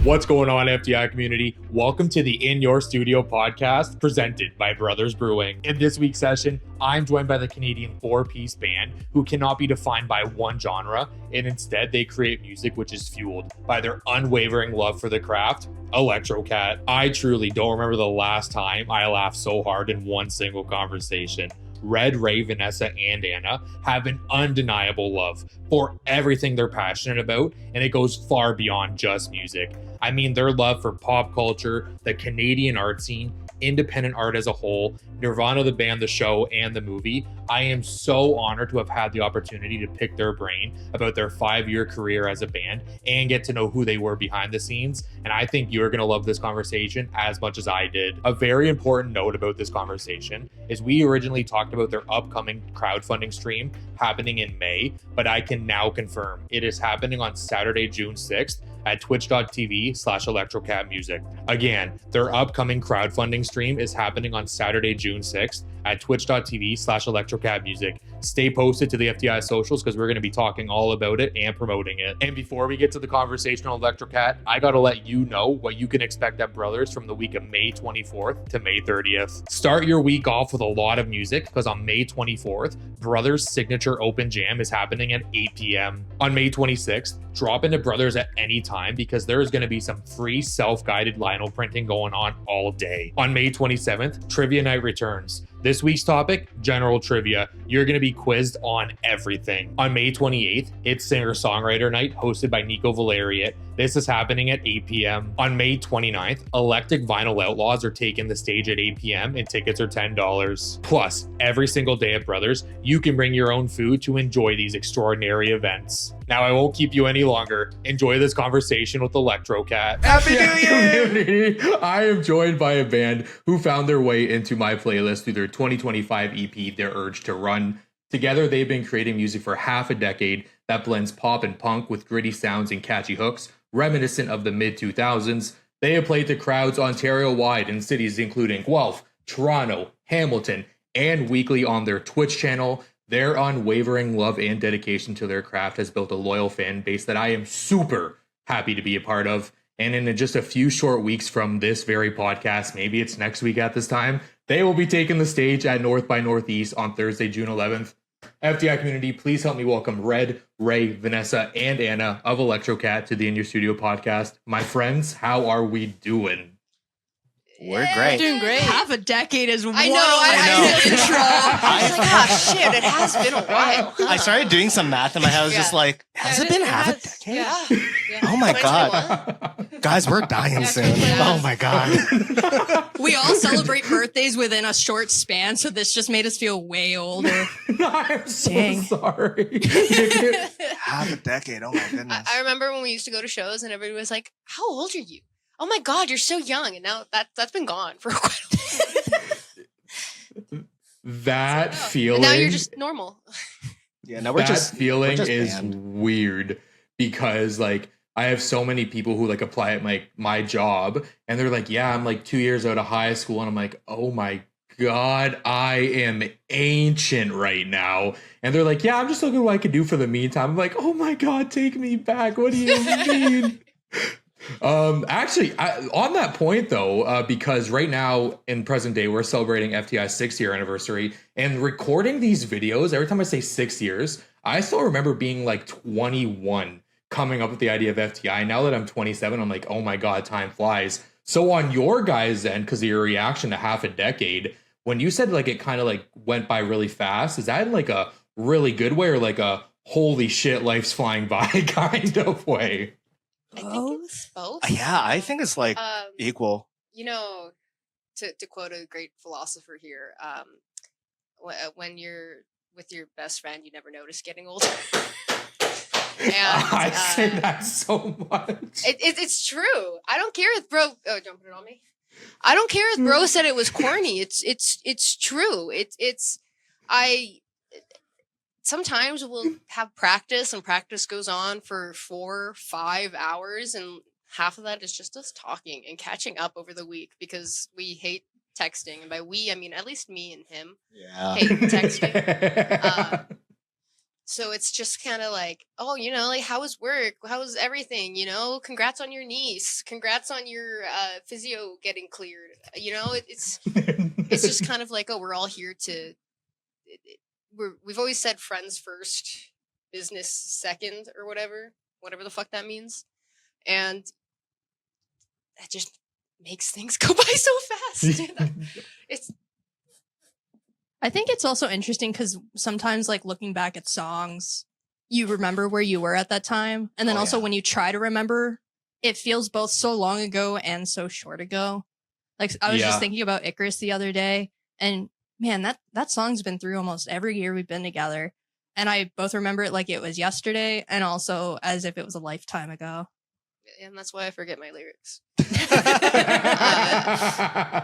What's going on, FTI community? Welcome to the In Your Studio podcast presented by Brothers Brewing. In this week's session, I'm joined by the Canadian four-piece band who cannot be defined by one genre, and instead they create music which is fueled by their unwavering love for the craft, ELECTROKAT. I truly don't remember the last time I laughed so hard in one single conversation. Red, Ray, Vanessa, and Anna have an undeniable love for everything they're passionate about, and it goes far beyond just music. I mean, their love for pop culture, the Canadian art scene, independent art as a whole, Nirvana, the band, the show, and the movie. I am so honored to have had the opportunity to pick their brain about their 5-year career as a band and get to know who they were behind the scenes. And I think you're going to love this conversation as much as I did. A very important note about this conversation is we originally talked about their upcoming crowdfunding stream happening in May, but I can now confirm it is happening on Saturday, June 6th at twitch.tv/ElectroKatMusic. Again, their upcoming crowdfunding stream is happening on Saturday, June 6th at twitch.tv/ElectroKatMusic. Stay posted to the FTI socials because we're going to be talking all about it and promoting it. And before we get to the conversation on ElectroKat, I got to let you know what you can expect at Brothers from the week of May 24th to May 30th. Start your week off with a lot of music because on May 24th, Brothers' signature open jam is happening at 8 p.m. On May 26th, drop into Brothers at any time because there is going to be some free self-guided lino printing going on all day. On May 27th, Trivia Night returns. This week's topic, general trivia. You're going to be quizzed on everything. On May 28th, it's singer-songwriter night hosted by Nico Valeriat. This is happening at 8 p.m. On May 29th, Electric Vinyl Outlaws are taking the stage at 8 p.m. and tickets are $10. Plus, every single day at Brothers, you can bring your own food to enjoy these extraordinary events. Now, I won't keep you any longer. Enjoy this conversation with ElectroKat. Happy New Year! Community. I am joined by a band who found their way into my playlist through their 2025 EP, Their Urge to Run. Together, they've been creating music for half a decade that blends pop and punk with gritty sounds and catchy hooks, reminiscent of the mid-2000s. They have played to crowds Ontario-wide in cities including Guelph, Toronto, Hamilton, and weekly on their Twitch channel. Their unwavering love and dedication to their craft has built a loyal fan base that I am super happy to be a part of. And in just a few short weeks from this very podcast, maybe it's next week at this time, they will be taking the stage at North by Northeast on Thursday, June 11th. FTI community, please help me welcome Red, Ray, Vanessa, and Anna of ElectroKat to the In Your Studio podcast. My friends, how are we doing? We're great. We're doing great. Half a decade is one I know. I intro. I was like, oh shit, it has been a while. I started doing some math in my head. I was just like, has it been half a decade? Yeah. Oh my God. Guys, we're dying soon. Oh my God. We all celebrate birthdays within a short span, so this just made us feel way older. I'm so Dang. sorry. Half a decade. Oh my goodness. I remember when we used to go to shows and everybody was like, how old are you? Oh my God, you're so young. And now that's been gone for quite a while. That feeling. And now you're just normal. Yeah, no, we're that just feeling we're just is banned. weird because like I have so many people who like apply at my job and they're like, yeah, I'm like 2 years out of high school, and I'm like, oh my God, I am ancient right now. And they're like, yeah, I'm just looking at what I can do for the meantime. I'm like, oh my God, take me back. What do you mean? Actually, on that point though, because right now in present day, we're celebrating FTI's 6-year anniversary, and recording these videos, every time I say 6 years, I still remember being like 21, coming up with the idea of FTI. Now that I'm 27, I'm like, oh my God, time flies. So on your guys' end, because of your reaction to half a decade, when you said like it kind of like went by really fast, is that in like a really good way or like a holy shit, life's flying by kind of way? I think it's both. Yeah, I think it's like equal. You know, to quote a great philosopher here, when you're with your best friend, you never notice getting older. And I say that so much. It's true. I don't care if bro. Oh, don't put it on me. I don't care if bro said it was corny. It's true. I sometimes we'll have practice, and practice goes on for 4-5 hours, and half of that is just us talking and catching up over the week because we hate texting. And by we, I mean at least me and him hate texting. So it's just kind of like, oh, like how was work? How was everything? Congrats on your niece. Congrats on your physio getting cleared. It's just kind of like, oh, we're all here to. We've always said friends first, business second, or whatever the fuck that means, and that just makes things go by so fast. It's. I think it's also interesting because sometimes, like, looking back at songs, you remember where you were at that time. And then when you try to remember, it feels both so long ago and so short ago. Like, I was just thinking about Icarus the other day. And man, that song's been through almost every year we've been together. And I both remember it like it was yesterday and also as if it was a lifetime ago. And that's why I forget my lyrics.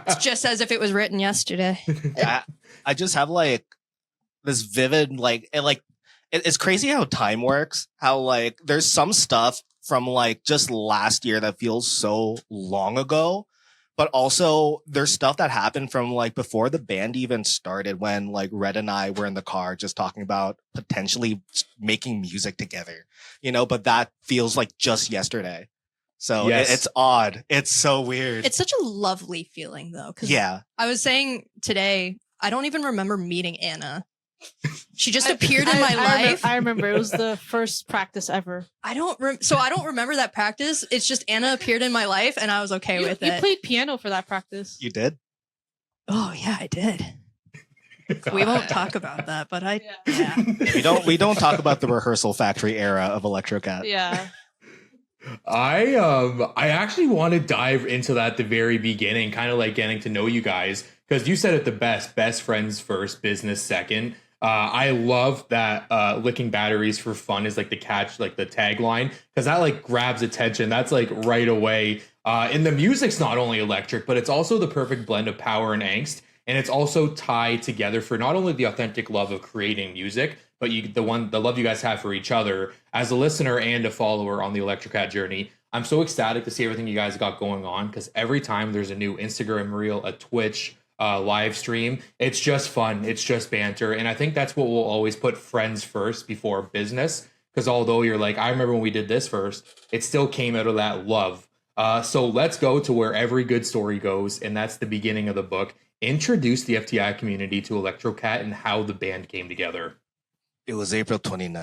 It's just as if it was written yesterday. I just have like this vivid, it's crazy how time works. How like there's some stuff from like just last year that feels so long ago, but also there's stuff that happened from like before the band even started, when like Red and I were in the car just talking about potentially making music together, but that feels like just yesterday. So it's odd. It's so weird. It's such a lovely feeling though. Yeah. I was saying today, I don't even remember meeting Anna. She just appeared in my life. I remember it was the first practice ever. I don't remember that practice. It's just Anna appeared in my life and I was okay with it. You played piano for that practice. You did? Oh yeah, I did. We won't talk about that, but We don't talk about the rehearsal factory era of ELECTROKAT. Yeah. I actually want to dive into that at the very beginning, kind of like getting to know you guys, because you said it the best friends first, business second. I love that licking batteries for fun is like the catch, like the tagline, because that like grabs attention. That's like right away. And the music's not only electric, but it's also the perfect blend of power and angst. And it's also tied together for not only the authentic love of creating music, but the love you guys have for each other. As a listener and a follower on the ELECTROKAT journey, I'm so ecstatic to see everything you guys got going on, because every time there's a new Instagram reel, a Twitch live stream, it's just fun. It's just banter. And I think that's what we'll always put friends first before business, because although you're like, I remember when we did this first, it still came out of that love. So let's go to where every good story goes, and that's the beginning of the book. Introduce the FTI community to ELECTROKAT and how the band came together. It was April 29,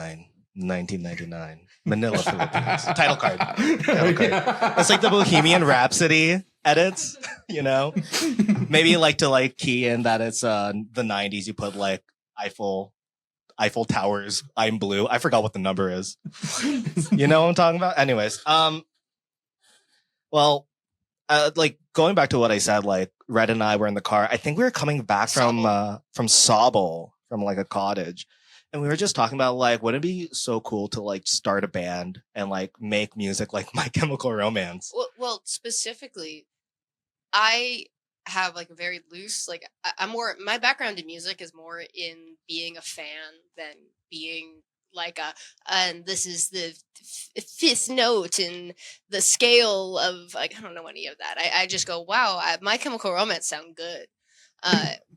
1999. Manila, Philippines. Title card. It's like the Bohemian Rhapsody edits, Maybe like to like key in that it's the 90s. You put like Eiffel Towers, I'm blue. I forgot what the number is. You know what I'm talking about? Anyways, like going back to what I said, like Red and I were in the car. I think we were coming back from Sobel, from like a cottage. And we were just talking about like, wouldn't it be so cool to like start a band and like make music like My Chemical Romance? Well, specifically, I have like a very loose, like my background in music is more in being a fan than being like and this is the fifth note in the scale of, like, I don't know any of that. I just go, wow, My Chemical Romance sound good.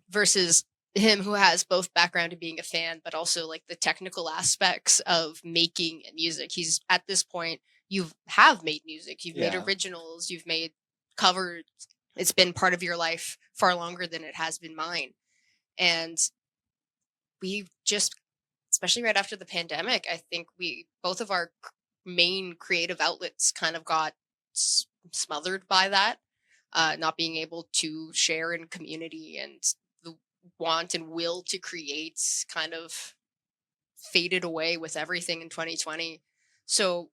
Versus him, who has both background in being a fan, but also like the technical aspects of making music. He's at this point, you have made music, you've made originals, you've made covers. It's been part of your life far longer than it has been mine. And we just, especially right after the pandemic, I think both of our main creative outlets kind of got smothered by that, not being able to share in community, and the want and will to create kind of faded away with everything in 2020. So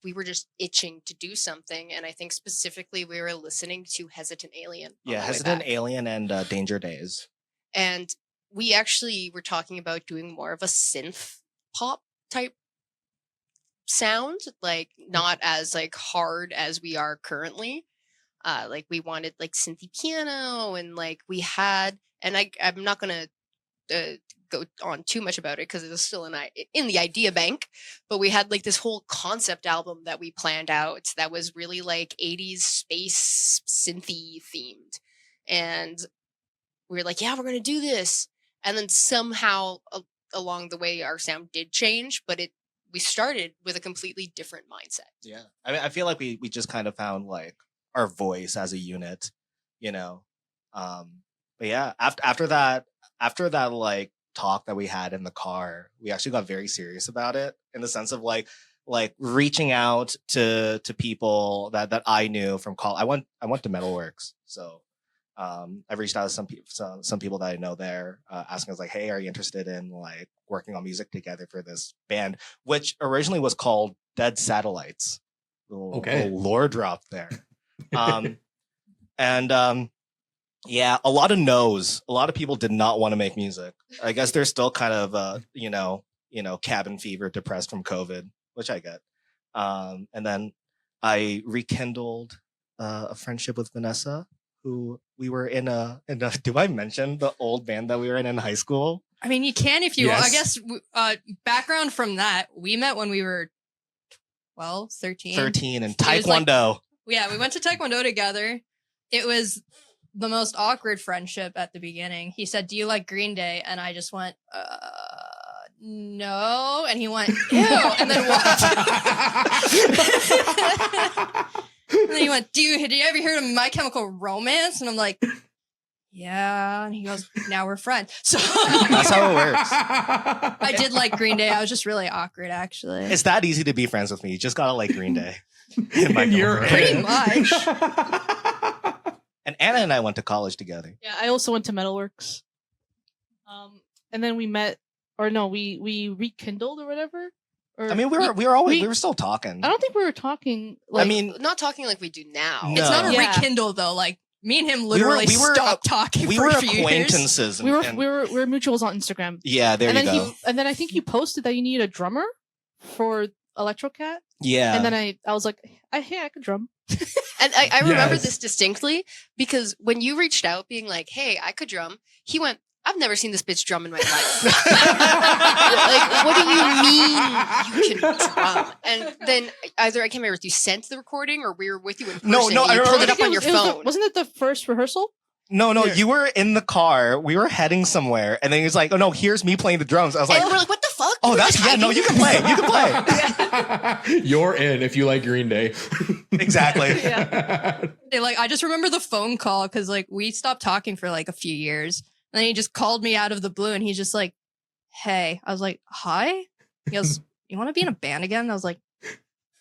we were just itching to do something. And I think specifically we were listening to Hesitant Alien. Yeah, Hesitant Alien and Danger Days. And we actually were talking about doing more of a synth pop type sound, like not as like hard as we are currently. Like we wanted like synthy piano, and like we had, and I'm not gonna go on too much about it because it was still in the idea bank, but we had like this whole concept album that we planned out that was really like 80s space synthy themed, and we were like, yeah, we're gonna do this. And then somehow along the way our sound did change, but we started with a completely different mindset. Yeah. I mean, I feel like we just kind of found like our voice as a unit, you know. But yeah, after that like talk that we had in the car, we actually got very serious about it in the sense of like reaching out to people that I knew from college. I went to Metalworks, so I reached out to some people that I know there, asking us like, hey, are you interested in like working on music together for this band, which originally was called Dead Satellites. Little lore drop there. Yeah, a lot of no's. A lot of people did not want to make music. I guess they're still kind of cabin fever, depressed from COVID, which I get. And then I rekindled a friendship with Vanessa, who we were in a do I mention the old band that we were in high school? I mean, you can if you Yes. want. I guess background from that, we met when we were 12, 13. 13 and It was like- Taekwondo. Yeah, we went to Taekwondo together. It was the most awkward friendship at the beginning. He said, "Do you like Green Day?" And I just went, no. And he went, ew, and then walked. And then he went, "Do you ever hear of My Chemical Romance?" And I'm like, yeah. And he goes, "Now we're friends." So That's how it works. I did like Green Day. I was just really awkward, actually. It's that easy to be friends with me. You just gotta like Green Day. And My And you're Chemical Pretty Romance. much. And Anna and I went to college together. Yeah, I also went to Metalworks. And then we met, or no, we rekindled or whatever. Or I mean, we were still talking. I don't think we were talking. Like, I mean, Not talking like we do now. No. It's not a Yeah. rekindle though. Like me and him literally we were- stopped talking we for were a few years. acquaintances. we and- were mutuals on Instagram. yeah, there and you then go. and then I think you posted that you needed a drummer for ELECTROKAT, Yeah. and then I was like, hey, I could drum. And I remember Yes. this distinctly because when you reached out being like, hey, I could drum, he went, I've never seen this bitch drum in my life. Like, what do you mean you can drum? And then either I can't remember if you sent the recording or we were with you in person. No, and I you remember- pulled it I up think on your it was phone. wasn't it the first rehearsal? No, Here. you were in the car. We were heading somewhere, and then he was like, "Oh no, here's me playing the drums." I was like, And we're like, what the fuck? "Oh, You were that's just yeah. No, hiding you can this?" play. You can play." You're in if you like Green Day. Exactly. Like I just remember the phone call because like we stopped talking for like a few years. And then he just called me out of the blue and he's just like, "Hey." I was like, "Hi?" He goes, "You want to be in a band again?" And I was like,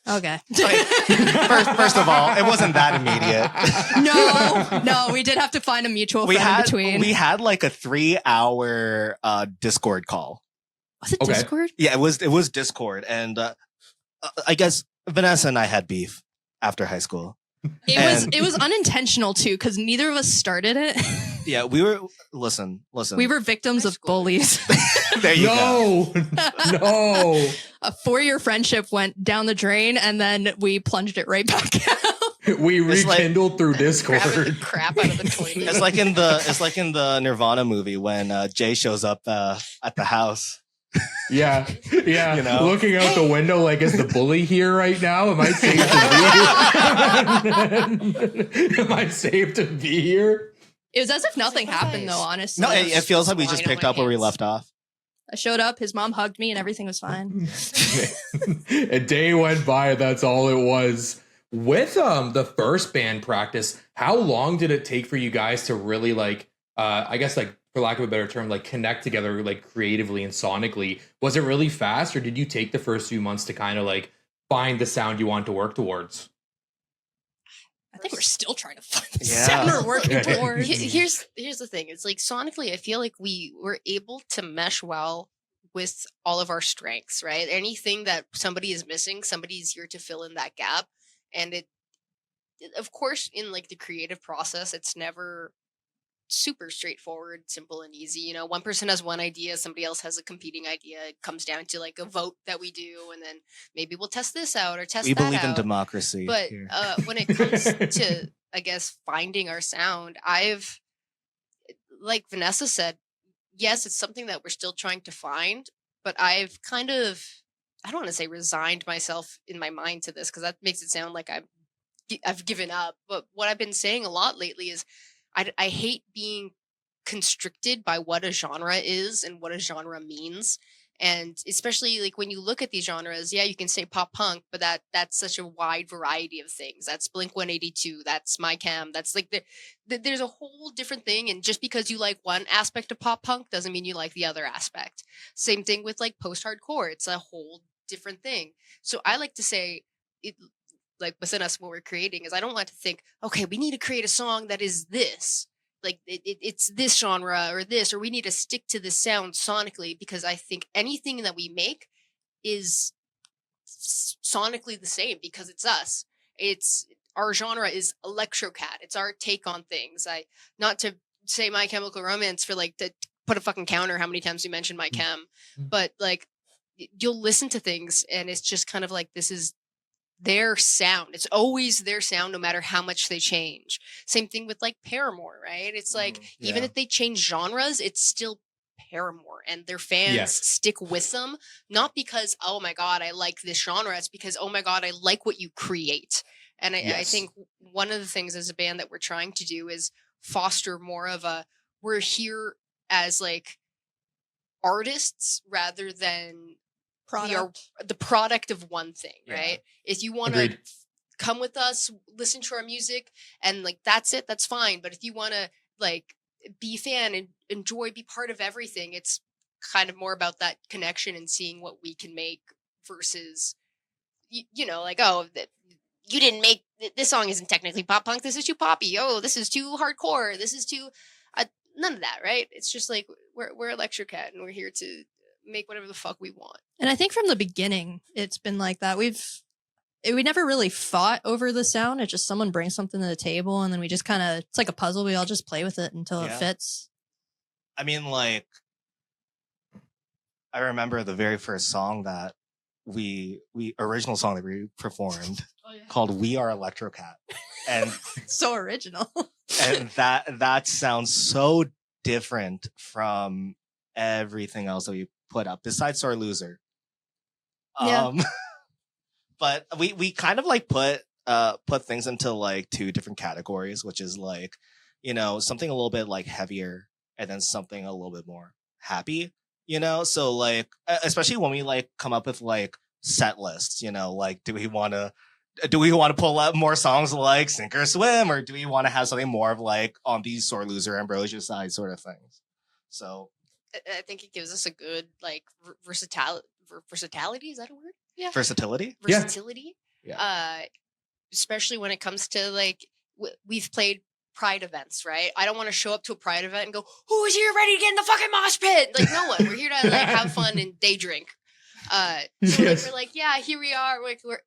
"Okay." First of all, it wasn't that immediate. No, we did have to find a mutual we friend in had between. we had like a 3-hour Discord call. Was it Okay. Discord? Yeah, it was Discord, and I guess Vanessa and I had beef after high school. It was unintentional too because neither of us started it. Yeah, we were listen. We were victims High of school. bullies. There you go. No. A 4-year friendship went down the drain and then we plunged it right back out. We It's like- rekindled through Grabbing the Discord. crap out of the toilet. It's like in the Nirvana movie when Jay shows up at the house. Yeah. You know? Looking out the window like, is the bully here right now? Am I safe to be here? Am I safe to be here? It was as if nothing happened though, honestly. No, it feels like we just Swine on picked my up where we hands. left off. I showed up, his mom hugged me and everything was fine. A day went by, that's all it was. With the first band practice, how long did it take for you guys to really like I guess like for lack of a better term, like connect together like creatively and sonically? Was it really fast, or did you take the first few months to kind of like find the sound you want to work towards? I think we're still trying to find the Yeah. sound we're working Yeah. towards. Here's the thing. It's like sonically, I feel like we were able to mesh well with all of our strengths, right? Anything that somebody is missing, somebody's here to fill in that gap. And of course, in like the creative process, it's never super straightforward, simple, and easy. You know, one person has one idea, somebody else has a competing idea. It comes down to like a vote that we do, and then maybe we'll test this out or test We that believe in out. democracy. But here. when it comes to, I guess, finding our sound, I've, like Vanessa said, yes, it's something that we're still trying to find, but I've kind of, I don't want to say resigned myself in my mind to this because that makes it sound like I've given up. But what I've been saying a lot lately is I hate being constricted by what a genre is and what a genre means. And especially like when you look at these genres, yeah, you can say pop punk, but that's such a wide variety of things. That's Blink 182, that's My Chem, that's like there's a whole different thing. And just because you like one aspect of pop punk doesn't mean you like the other aspect. Same thing with like post hardcore. It's a whole different thing. So I like to say it, like within us, what we're creating is I don't want to think, okay, we need to create a song that is this. Like it's this genre or this, or we need to stick to this sound sonically, because I think anything that we make is sonically the same because it's us. It's our genre is electrocat. It's our take on things. Not to say My Chemical Romance for like to put a fucking counter how many times we mentioned My Chem, but like you'll listen to things and it's just kind of like this is their sound. It's always their sound no matter how much they change. Same thing with like Paramore, right? It's like even if they change genres, it's still Paramore, and their fans stick with them, not because, oh my god, I like this genre. It's because, oh my god, I like what you create. And I think one of the things as a band that we're trying to do is foster more of a, we're here as like artists rather than we are the product of one thing, right? If you want to come with us, listen to our music, and like that's it, that's fine. But if you want to like be a fan and enjoy, be part of everything, it's kind of more about that connection and seeing what we can make versus, you know, like, oh, you didn't make this song isn't technically pop punk. This is too poppy. Oh, this is too hardcore. This is too none of that, right? It's just like we're ELECTROKAT and we're here to make whatever the fuck we want. And I think from the beginning, it's been like that. We never really fought over the sound. It's just someone brings something to the table, and then we just kind of, it's like a puzzle. We all just play with it until it fits. I mean, like, I remember the very first song that original song that we performed called "We Are ELECTROKAT," and so original. And that sounds so different from everything else that we put up besides Sore Loser. But we kind of like put things into like two different categories, which is like, you know, something a little bit like heavier and then something a little bit more happy, you know? So like, especially when we like come up with like set lists, you know, like, do we want to pull up more songs like Sink or Swim, or do we want to have something more of like on the Sore Loser, Ambrosia side sort of things? So I think it gives us a good like versatility. Is that a word? Yeah. Versatility. Yeah. Especially when it comes to like we've played Pride events, right? I don't want to show up to a Pride event and go, "Who's here ready to get in the fucking mosh pit?" Like no one. We're here to like have fun and day drink. So like, we're like, yeah, here we are.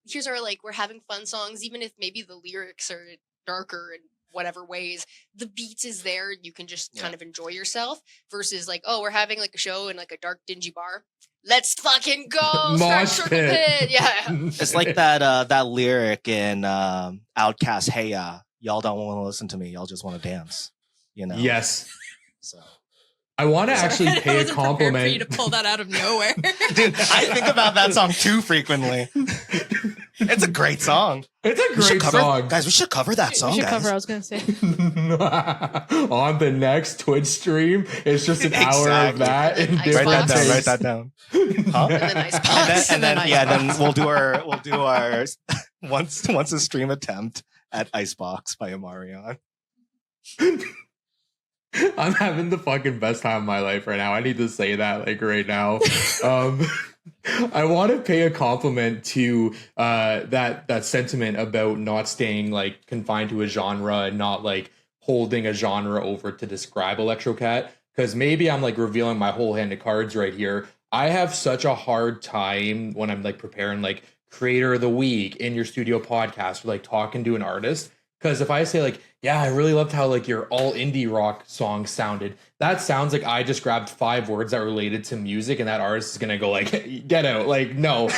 Here's our like we're having fun songs, even if maybe the lyrics are darker in whatever ways. The beats is there, and you can just kind of enjoy yourself. Versus like, oh, we're having like a show in like a dark, dingy bar. Let's fucking go! Mosh pit. Yeah, it's like that lyric in Outkast, "Hey, y'all don't want to listen to me. Y'all just want to dance." You know. Yes. So. I want to actually pay a compliment. For you to pull that out of nowhere. Dude, I think about that song too frequently. It's a great song. It's a great song. Guys, we should cover that song, we should cover, I was going to say. On the next Twitch stream, it's just an hour of that. In Write that down. Huh? And then we'll do our once a stream attempt at Icebox by Amarion. I'm having the fucking best time of my life right now. I need to say that like right now. I want to pay a compliment to that sentiment about not staying like confined to a genre and not like holding a genre over to describe ELECTROKAT. Because maybe I'm like revealing my whole hand of cards right here. I have such a hard time when I'm like preparing like creator of the week in your studio podcast or like talking to an artist. Because if I say like, yeah, I really loved how like your all indie rock song sounded, that sounds like I just grabbed 5 words that related to music and that artist is going to go like, get out. Like, no,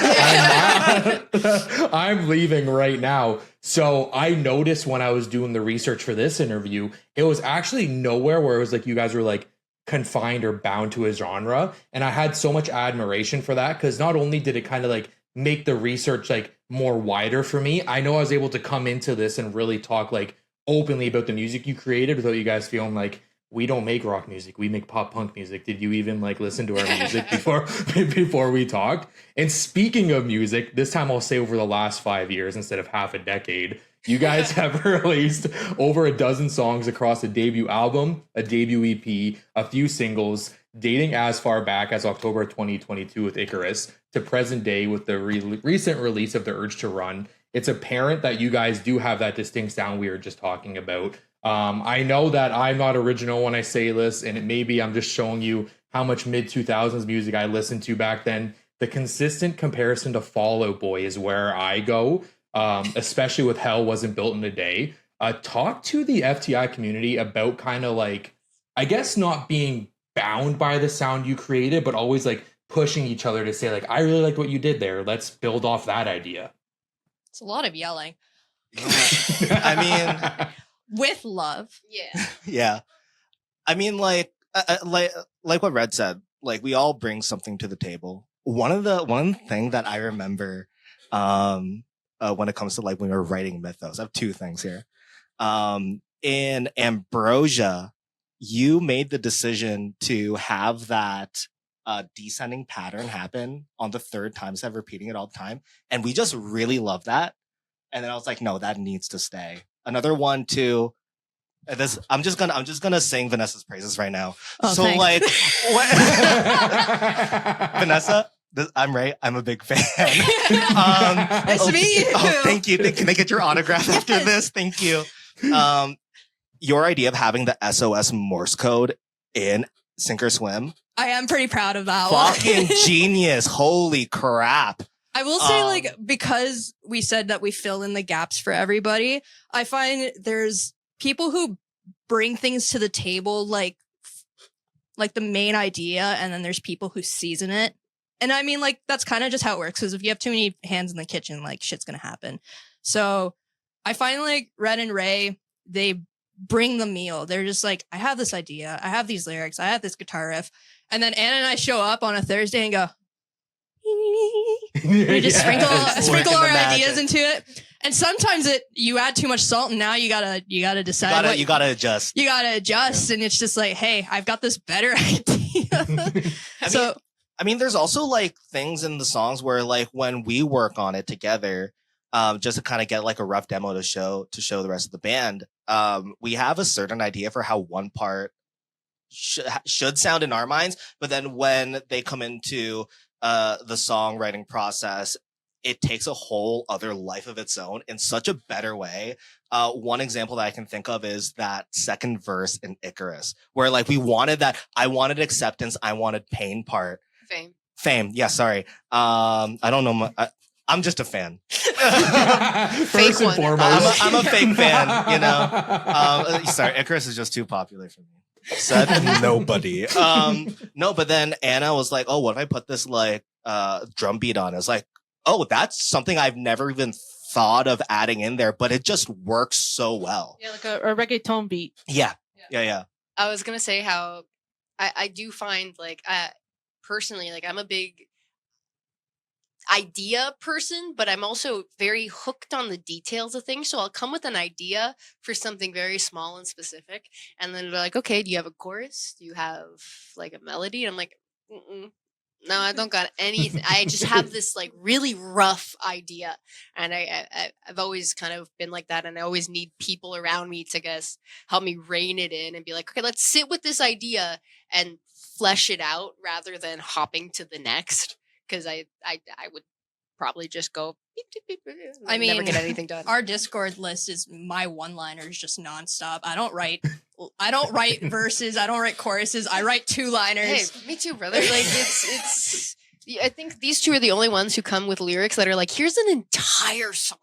I'm leaving right now. So I noticed when I was doing the research for this interview, it was actually nowhere where it was like you guys were like confined or bound to a genre. And I had so much admiration for that because not only did it kind of like make the research like more wider for me, I know I was able to come into this and really talk like openly about the music you created without you guys feeling like we don't make rock music. We make pop punk music. Did you even like listen to our music before we talked? And speaking of music, this time I'll say over the last 5 years instead of half a decade, you guys have released over a dozen songs across a debut album, a debut EP, a few singles, dating as far back as October 2022 with Icarus to present day with the recent release of The Urge to Run. It's apparent that you guys do have that distinct sound we were just talking about. I know that I'm not original when I say this, and maybe I'm just showing you how much mid-2000s music I listened to back then. The consistent comparison to Fall Out Boy is where I go, especially with Hell Wasn't Built in a Day. Talk to the FTI community about kind of like, I guess not being bound by the sound you created, but always like pushing each other to say like, I really liked what you did there. Let's build off that idea. It's a lot of yelling. I mean, with love. Yeah. yeah. I mean, like what Red said, like we all bring something to the table. One thing that I remember, when it comes to like when we were writing Mythos, I have two things here. In Ambrosia, you made the decision to have that descending pattern happen on the third time instead of repeating it all the time. And we just really love that. And then I was like, no, that needs to stay. Another one too. This I'm just gonna sing Vanessa's praises right now. Oh, so thanks. like Vanessa, I'm right. I'm a big fan. Nice to meet you. Oh, thank you. Can I get your autograph after this? Thank you. Your idea of having the SOS Morse code in Sink or Swim. I am pretty proud of that one. Fucking genius. Holy crap. I will say, like, because we said that we fill in the gaps for everybody, I find there's people who bring things to the table, like the main idea, and then there's people who season it. And I mean, like, that's kind of just how it works, because if you have too many hands in the kitchen, like, shit's gonna happen. So I find, like, Red and Ray, they bring the meal. They're just like, I have this idea, I have these lyrics, I have this guitar riff. And then Anna and I show up on a Thursday and go, we just sprinkle our ideas into it. And sometimes you add too much salt, and now you gotta decide. You gotta adjust. You gotta adjust, and it's just like, hey, I've got this better idea. I mean, there's also like things in the songs where like when we work on it together, just to kind of get like a rough demo to show the rest of the band, we have a certain idea for how one part should sound in our minds, but then when they come into the songwriting process, it takes a whole other life of its own in such a better way. One example that I can think of is that second verse in Icarus, where like we wanted that, I wanted acceptance, I wanted pain part. Fame. Yeah, sorry. I don't know. I'm just a fan. First and foremost. I'm a fake fan, you know. Sorry, Icarus is just too popular for me. Said nobody. No, but then Anna was like, oh, what if I put this like drum beat on? It's like, oh, that's something I've never even thought of adding in there, but it just works so well. Yeah, like a reggaeton beat. Yeah. I was gonna say how I do find like personally, like I'm a big idea person, but I'm also very hooked on the details of things. So I'll come with an idea for something very small and specific, and then they're like, okay, do you have a chorus? Do you have like a melody? And I'm like, no, I don't got anything. I just have this like really rough idea, and I've always kind of been like that, and I always need people around me to guess help me rein it in and be like, okay, let's sit with this idea and flesh it out rather than hopping to the next, because I would probably just go beep, beep, beep, I mean, never get anything done. Our Discord list is my one-liners just nonstop. I don't write verses. I don't write choruses. I write two-liners. Hey, me too, brother. Like it's. I think these two are the only ones who come with lyrics that are like, here's an entire song.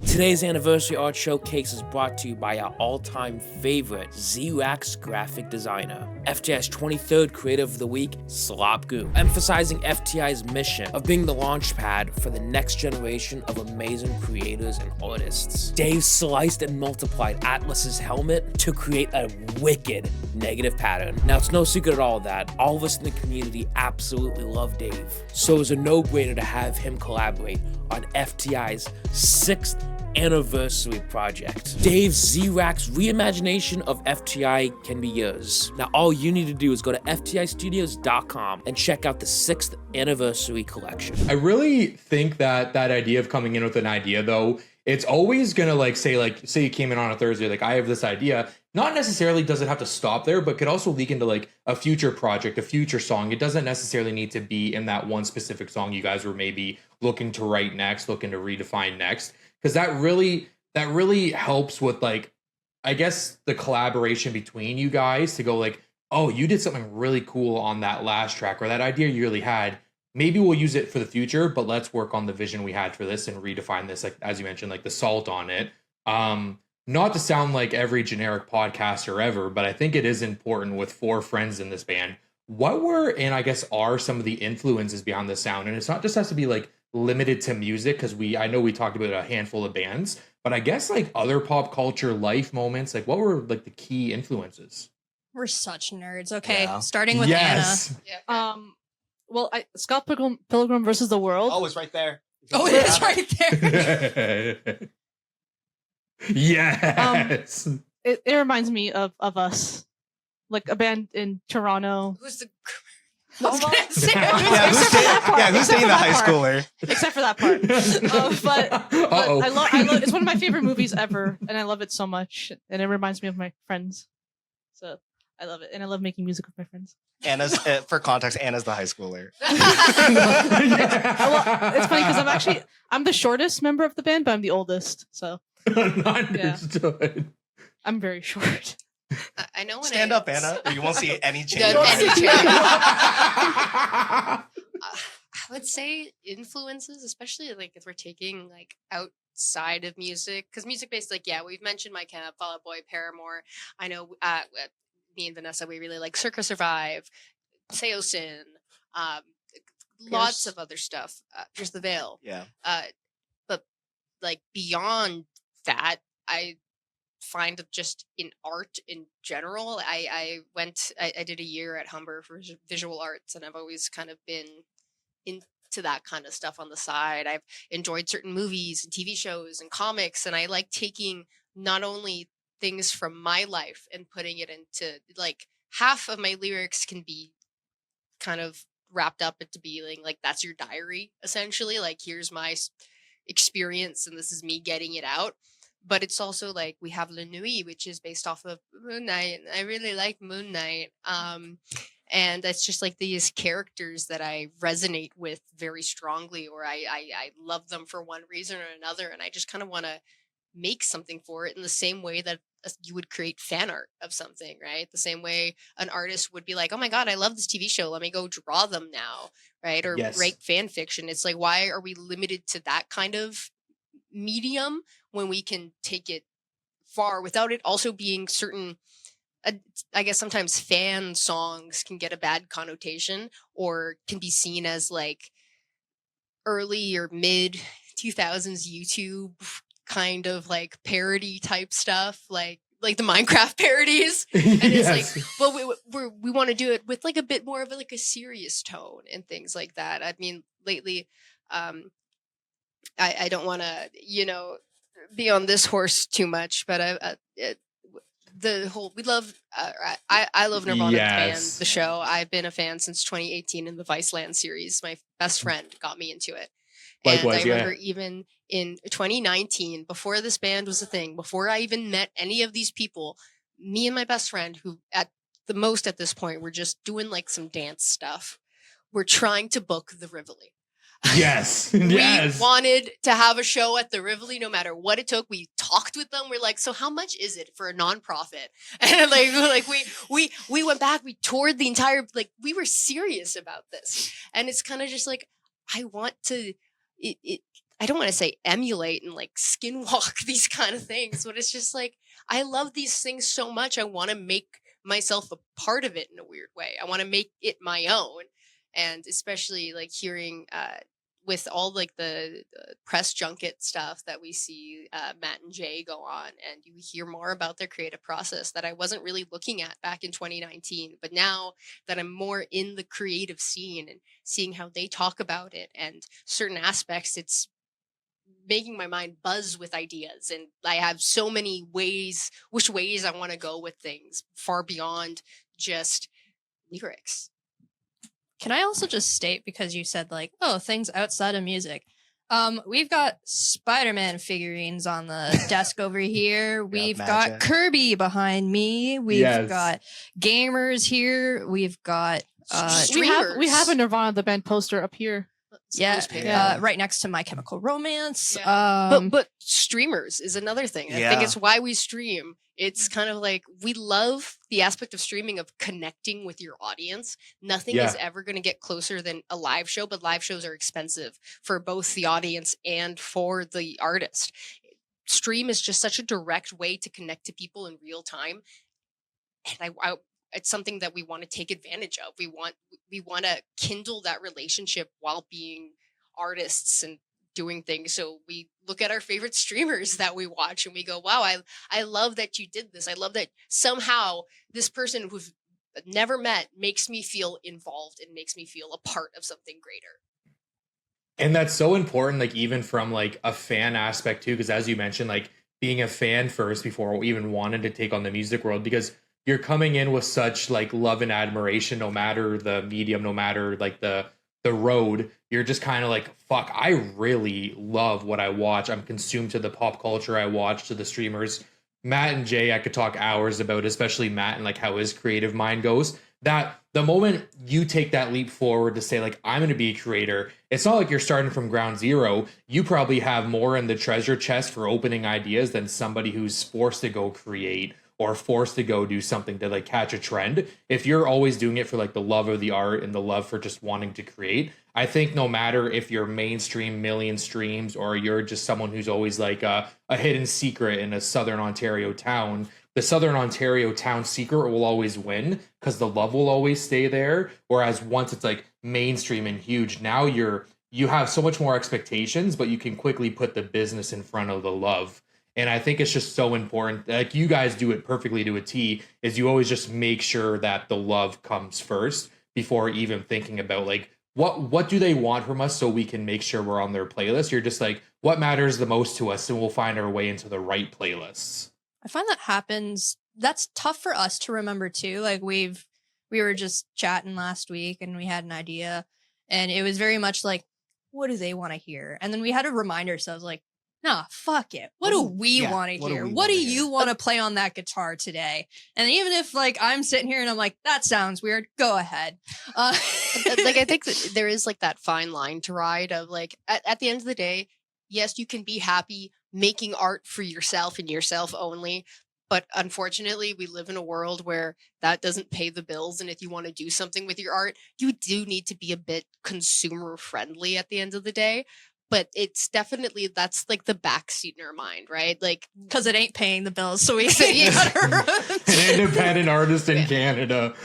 Today's anniversary art showcase is brought to you by our all-time favorite Xerox graphic designer, FTI's 23rd Creative of the Week, Slopgoo, emphasizing FTI's mission of being the launch pad for the next generation of amazing creators and artists. Dave sliced and multiplied Atlas's helmet to create a wicked negative pattern. Now, it's no secret at all that all of us in the community absolutely love Dave, so it was a no-brainer to have him collaborate on FTI's 6th anniversary project. Dave's Z-Rack's reimagination of FTI can be yours. Now all you need to do is go to ftistudios.com and check out the 6th anniversary collection. I really think that idea of coming in with an idea, though, it's always gonna say you came in on a Thursday, like, I have this idea. Not necessarily does it have to stop there, but could also leak into like a future project, a future song. It doesn't necessarily need to be in that one specific song you guys were maybe looking to write next, looking to redefine next. Because that really helps with, like, I guess, the collaboration between you guys to go like, oh, you did something really cool on that last track, or that idea you really had. Maybe we'll use it for the future, but let's work on the vision we had for this and redefine this, like, as you mentioned, like the salt on it. Not to sound like every generic podcaster ever, but I think it is important with 4 friends in this band. What were, and I guess are, some of the influences behind the sound? And it's not just has to be like limited to music, because I know we talked about a handful of bands, but I guess like other pop culture life moments, like what were like the key influences? We're such nerds. Okay, Yeah. starting with Yes. Yeah. Well, Scott Pilgrim versus the World. Oh, it's right there. Anna. Oh, it is right there. Yes. It reminds me of us, like a band in Toronto. Who's the? No, I was gonna well, say- Who's dating the high schooler? Except for that part. But Uh-oh. I love it's one of my favorite movies ever, and I love it so much, and it reminds me of my friends. So I love it, and I love making music with my friends. Anna's, for context, Anna's the high schooler. Well, it's funny because I'm the shortest member of the band, but I'm the oldest, so Understood. I'm very short. I know when Stand up, Anna, or you won't see any change. Yeah, any change. I would say influences, especially like if we're taking like outside of music, because music based, like, yeah, we've mentioned My Camp, Fall Out Boy, Paramore. I know me and Vanessa, we really like Circa Survive, Seosin, lots of other stuff. Here's the Veil. Yeah. But like beyond that, I find just in art in general, I did a year at Humber for visual arts, and I've always kind of been into that kind of stuff on the side. I've enjoyed certain movies and TV shows and comics, and I like taking not only things from my life and putting it into, like, half of my lyrics can be kind of wrapped up into being like, that's your diary, essentially, like, here's my experience and this is me getting it out. But it's also like we have La Nuit, which is based off of Moon Knight. I really like Moon Knight. And it's just like these characters that I resonate with very strongly, or I love them for one reason or another. And I just kind of want to make something for it in the same way that you would create fan art of something, right? The same way an artist would be like, oh my God, I love this TV show. Let me go draw them now, right? Or Yes. write fan fiction. It's like, why are we limited to that kind of medium when we can take it far without it also being certain? I guess sometimes fan songs can get a bad connotation or can be seen as like early or mid 2000s YouTube kind of like parody type stuff, like the Minecraft parodies. And it's like, well, we want to do it with like a bit more of like a serious tone and things like that. I mean, lately, I don't want to, be on this horse too much, but we love, I love Nirvana, the band, Yes. the show. I've been a fan since 2018 in the Viceland series. My best friend got me into it. Likewise, and I remember yeah. even in 2019, before this band was a thing, before I even met any of these people, me and my best friend, who at the most at this point, were just doing like some dance stuff, we're trying to book the Rivoli. Yes. We Yes. wanted to have a show at the Rivoli no matter what it took. We talked with them. We're like, so how much is it for a nonprofit? And like we went back, we toured the entire, like, we were serious about this. And it's kind of just like, I want to, I don't want to say emulate and like skinwalk these kind of things, but it's just like, I love these things so much. I want to make myself a part of it in a weird way. I want to make it my own. And especially like hearing, with all like the press junket stuff that we see Matt and Jay go on, and you hear more about their creative process that I wasn't really looking at back in 2019. But now that I'm more in the creative scene and seeing how they talk about it and certain aspects, it's making my mind buzz with ideas, and I have so many ways I want to go with things far beyond just lyrics. Can I also just state, because you said like, oh, things outside of music. We've got Spider-Man figurines on the desk over here. We've got Magic. Kirby behind me. We've Yes. got gamers here. We've got Streamers. We have a Nirvana the band poster up here. Yeah. right next to My Chemical Romance. But streamers is another thing. I think Yeah. it's why we stream. It's kind of like we love the aspect of streaming of connecting with your audience. Nothing is ever going to get closer than a live show, but live shows are expensive for both the audience and for the artist. Stream is just such a direct way to connect to people in real time. And it's something that we want to take advantage of. We want to kindle that relationship while being artists and doing things. So we look at our favorite streamers that we watch and we go, wow, I love that you did this. I love that somehow this person who's never met makes me feel involved and makes me feel a part of something greater. And that's so important, like even from like a fan aspect too, because as you mentioned, like being a fan first before even wanting to take on the music world, because you're coming in with such like love and admiration, no matter the medium, no matter like the road. You're just kind of like, fuck, I really love what I watch. I'm consumed to the pop culture I watch, to the streamers. Matt and Jay, I could talk hours about, especially Matt and like how his creative mind goes. That the moment you take that leap forward to say like, I'm going to be a creator, it's not like you're starting from ground zero. You probably have more in the treasure chest for opening ideas than somebody who's forced to go create or forced to go do something to like catch a trend. If you're always doing it for like the love of the art and the love for just wanting to create, I think no matter if you're mainstream million streams or you're just someone who's always like a hidden secret in a Southern Ontario town, the Southern Ontario town secret will always win because the love will always stay there. Whereas once it's like mainstream and huge, now you have so much more expectations, but you can quickly put the business in front of the love. And I think it's just so important. Like you guys do it perfectly to a T, is you always just make sure that the love comes first before even thinking about like, what do they want from us so we can make sure we're on their playlist? You're just like, what matters the most to us, and we'll find our way into the right playlists. I find that happens. That's tough for us to remember too. Like we were just chatting last week and we had an idea and it was very much like, what do they want to hear? And then we had to remind ourselves like, nah, fuck it. What do we want to hear? What do you want to play on that guitar today? And even if like I'm sitting here and I'm like, that sounds weird, go ahead. Like I think that there is like that fine line to ride of like at the end of the day, yes, you can be happy making art for yourself and yourself only. But unfortunately, we live in a world where that doesn't pay the bills. And if you want to do something with your art, you do need to be a bit consumer friendly at the end of the day. But it's definitely, that's like the backseat in our mind, right? Like, because it ain't paying the bills. So we say, An independent artist in Canada.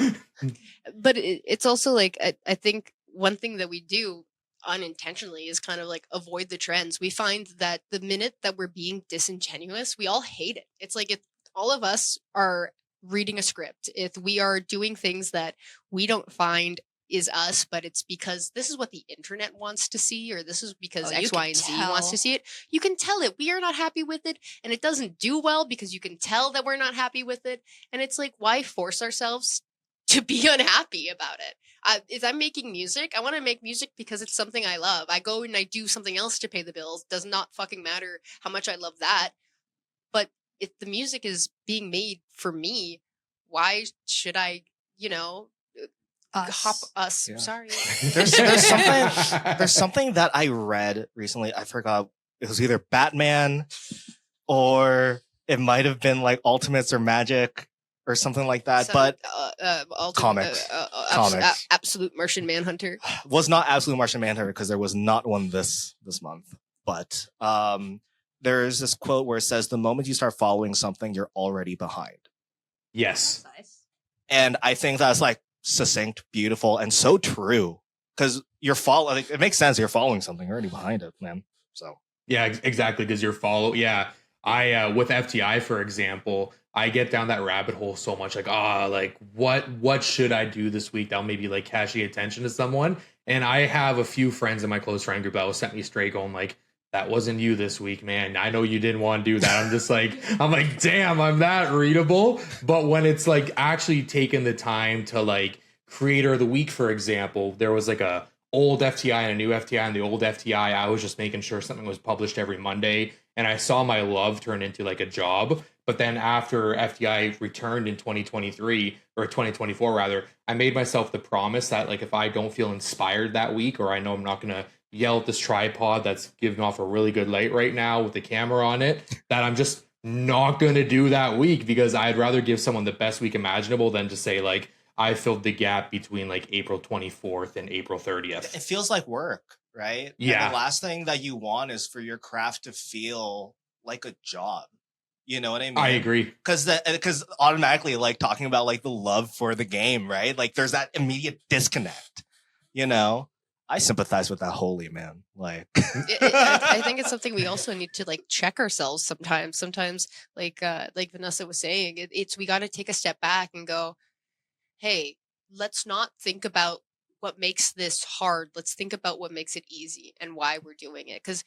But it's also like, I think one thing that we do unintentionally is kind of like avoid the trends. We find that the minute that we're being disingenuous, we all hate it. It's like if all of us are reading a script, if we are doing things that we don't find is us, but it's because this is what the internet wants to see, or this is because X, Y, and Z wants to see it. You can tell it. We are not happy with it, and it doesn't do well because you can tell that we're not happy with it. And it's like, why force ourselves to be unhappy about it? If I'm making music, I want to make music because it's something I love. I go and I do something else to pay the bills. Does not fucking matter how much I love that. But if the music is being made for me, why should I, us. Yeah. Sorry. There's something that I read recently. I forgot. It was either Batman or it might have been like Ultimates or Magic or something like that. But comics. Comics. Absolute Martian Manhunter. Was not Absolute Martian Manhunter because there was not one this month. But there's this quote where it says, "The moment you start following something, you're already behind." Yes. Nice. And I think that's like succinct, beautiful, and so true. Because you're following, it makes sense. You're following something, you're already behind it, man. So Yeah, exactly. Because you're I with FTI, for example, I get down that rabbit hole so much. Like, what should I do this week that'll maybe like catch the attention to someone? And I have a few friends in my close friend group that will set me straight, going like, that wasn't you this week, man. I know you didn't want to do that. I'm like, damn, I'm that readable. But when it's like actually taking the time to like creator of the week, for example, there was like a old FTI and a new FTI, and the old FTI, I was just making sure something was published every Monday. And I saw my love turn into like a job. But then after FTI returned in 2023 or 2024 rather, I made myself the promise that like if I don't feel inspired that week, or I know I'm not going to yell at this tripod that's giving off a really good light right now with the camera on it, that I'm just not going to do that week, because I'd rather give someone the best week imaginable than to say like I filled the gap between like April 24th and April 30th. It feels like work, right? Yeah. And the last thing that you want is for your craft to feel like a job. You know what I mean? I agree. Because automatically, like talking about like the love for the game, right? Like there's that immediate disconnect. You know, I sympathize with that wholly, man. Like, I think it's something we also need to like check ourselves sometimes. Sometimes, like Vanessa was saying, it's we got to take a step back and go, hey, let's not think about what makes this hard. Let's think about what makes it easy and why we're doing it. Because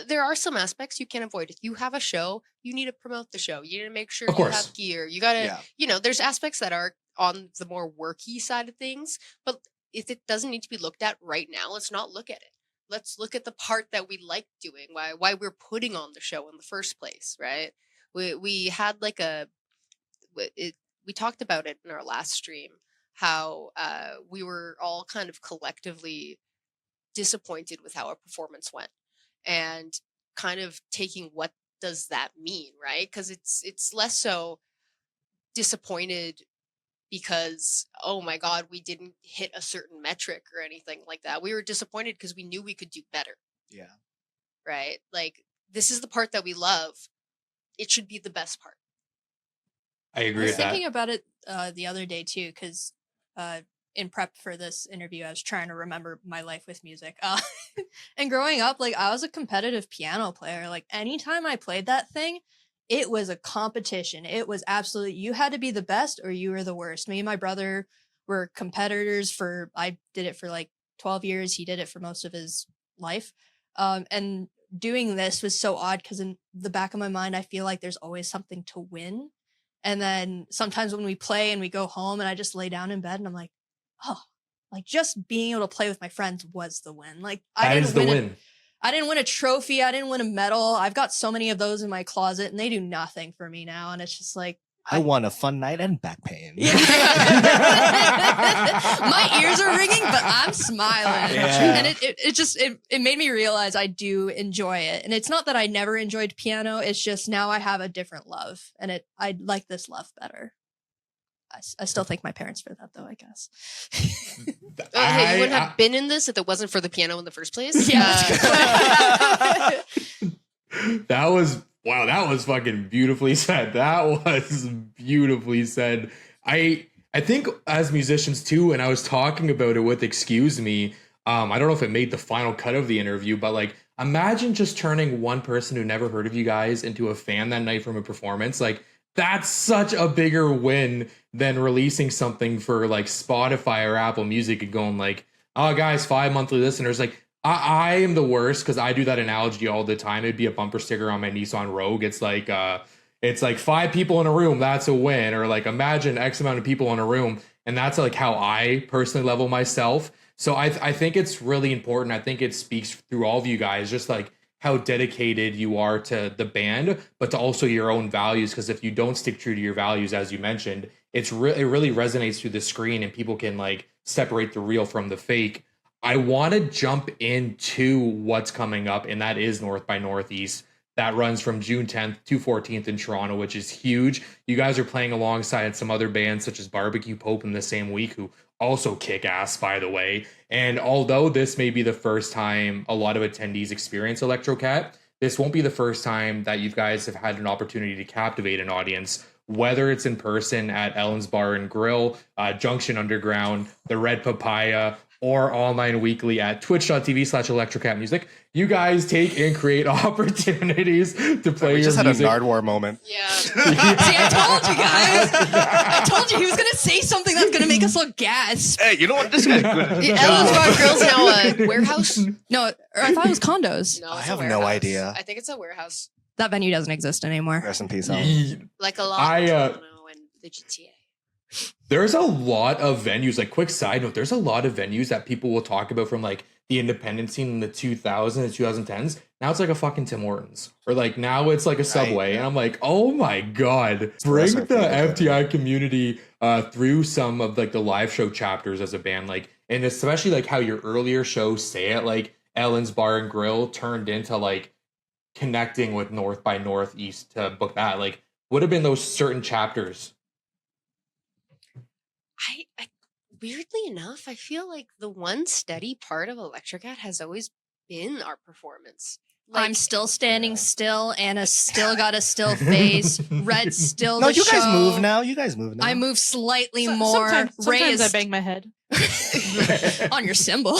there are some aspects you can't avoid. If you have a show, you need to promote the show. You need to make sure you have gear. You got to, you know, there's aspects that are on the more worky side of things. But if it doesn't need to be looked at right now, let's not look at it. Let's look at the part that we like doing, why we're putting on the show in the first place, right? We had like we talked about it in our last stream, how we were all kind of collectively disappointed with how our performance went, and kind of taking what does that mean, right? Because it's less so disappointed because, oh my God, we didn't hit a certain metric or anything like that. We were disappointed because we knew we could do better. yeah. Right? Like, this is the part that we love. It should be the best part. I agree I was with that. thinking about it the other day too, because in prep for this interview, I was trying to remember my life with music. And growing up, like I was a competitive piano player. Like anytime I played that thing, it was a competition. It was absolutely, you had to be the best or you were the worst. Me and my brother were competitors I did it for like 12 years. He did it for most of his life. And doing this was so odd because in the back of my mind, I feel like there's always something to win. And then sometimes when we play and we go home and I just lay down in bed and I'm like, oh, like just being able to play with my friends was the win. Like I didn't win a trophy. I didn't win a medal. I've got so many of those in my closet and they do nothing for me now. And it's just like, I won a fun night and back pain. my ears are ringing, but I'm smiling. Yeah. And it made me realize I do enjoy it. And it's not that I never enjoyed piano. It's just now I have a different love and I like this love better. I still thank my parents for that though, I guess. Hey, you wouldn't have been in this if it wasn't for the piano in the first place. Yeah. That was fucking beautifully said. That was beautifully said. I think as musicians too, and I was talking about it with Excuse Me, I don't know if it made the final cut of the interview, but like imagine just turning one person who never heard of you guys into a fan that night from a performance. Like that's such a bigger win than releasing something for like Spotify or Apple Music and going like, oh guys, 5 monthly listeners. Like I am the worst because I do that analogy all the time. It'd be a bumper sticker on my Nissan Rogue. It's like 5 people in a room. That's a win. Or like imagine X amount of people in a room. And that's like how I personally level myself. So I think it's really important. I think it speaks through all of you guys, just like how dedicated you are to the band, but to also your own values. Because if you don't stick true to your values, as you mentioned, it really resonates through the screen and people can like separate the real from the fake. I want to jump into what's coming up, and that is North by Northeast. That runs from June 10th to 14th in Toronto, which is huge. You guys are playing alongside some other bands such as Barbecue Pope in the same week, who also kick ass, by the way. And although this may be the first time a lot of attendees experience ELECTROKAT, this won't be the first time that you guys have had an opportunity to captivate an audience, whether it's in person at Ellen's Bar and Grill, Junction Underground, the Red Papaya, or online weekly at twitch.tv/electrokatmusic. You guys take and create opportunities to play We your just had music. a Nardwar moment. Yeah. See, I told you guys. I told you he was gonna say something that's gonna make us look gasp. Hey, you know what? This guy's good. Ellen's Bar Grill's now a warehouse. No, or I thought it was condos. No, I it's have a no warehouse. idea. I think it's a warehouse. That venue doesn't exist anymore. Rest in peace, Alan. Ye- Like a lot I, in Toronto and the GTA. There's a lot of venues, like quick side note, there's a lot of venues that people will talk about from like the independent scene in the 2000s and 2010s. Now it's like a fucking Tim Hortons, or like now it's like a Subway. yeah. And I'm like, oh my God, bring our the favorite FTI community through some of like the live show chapters as a band. Like, and especially like how your earlier shows, say it like Ellen's Bar and Grill, turned into like connecting with North by Northeast to book that. Like, would have been those certain chapters. I weirdly enough, I feel like the one steady part of Electrokat has always been our performance. I'm still standing still. Anna's still got a still face. Red's still No, the you guys show. move now. You guys move now. I move slightly more. Sometimes Ray is I bang my head. on your cymbal.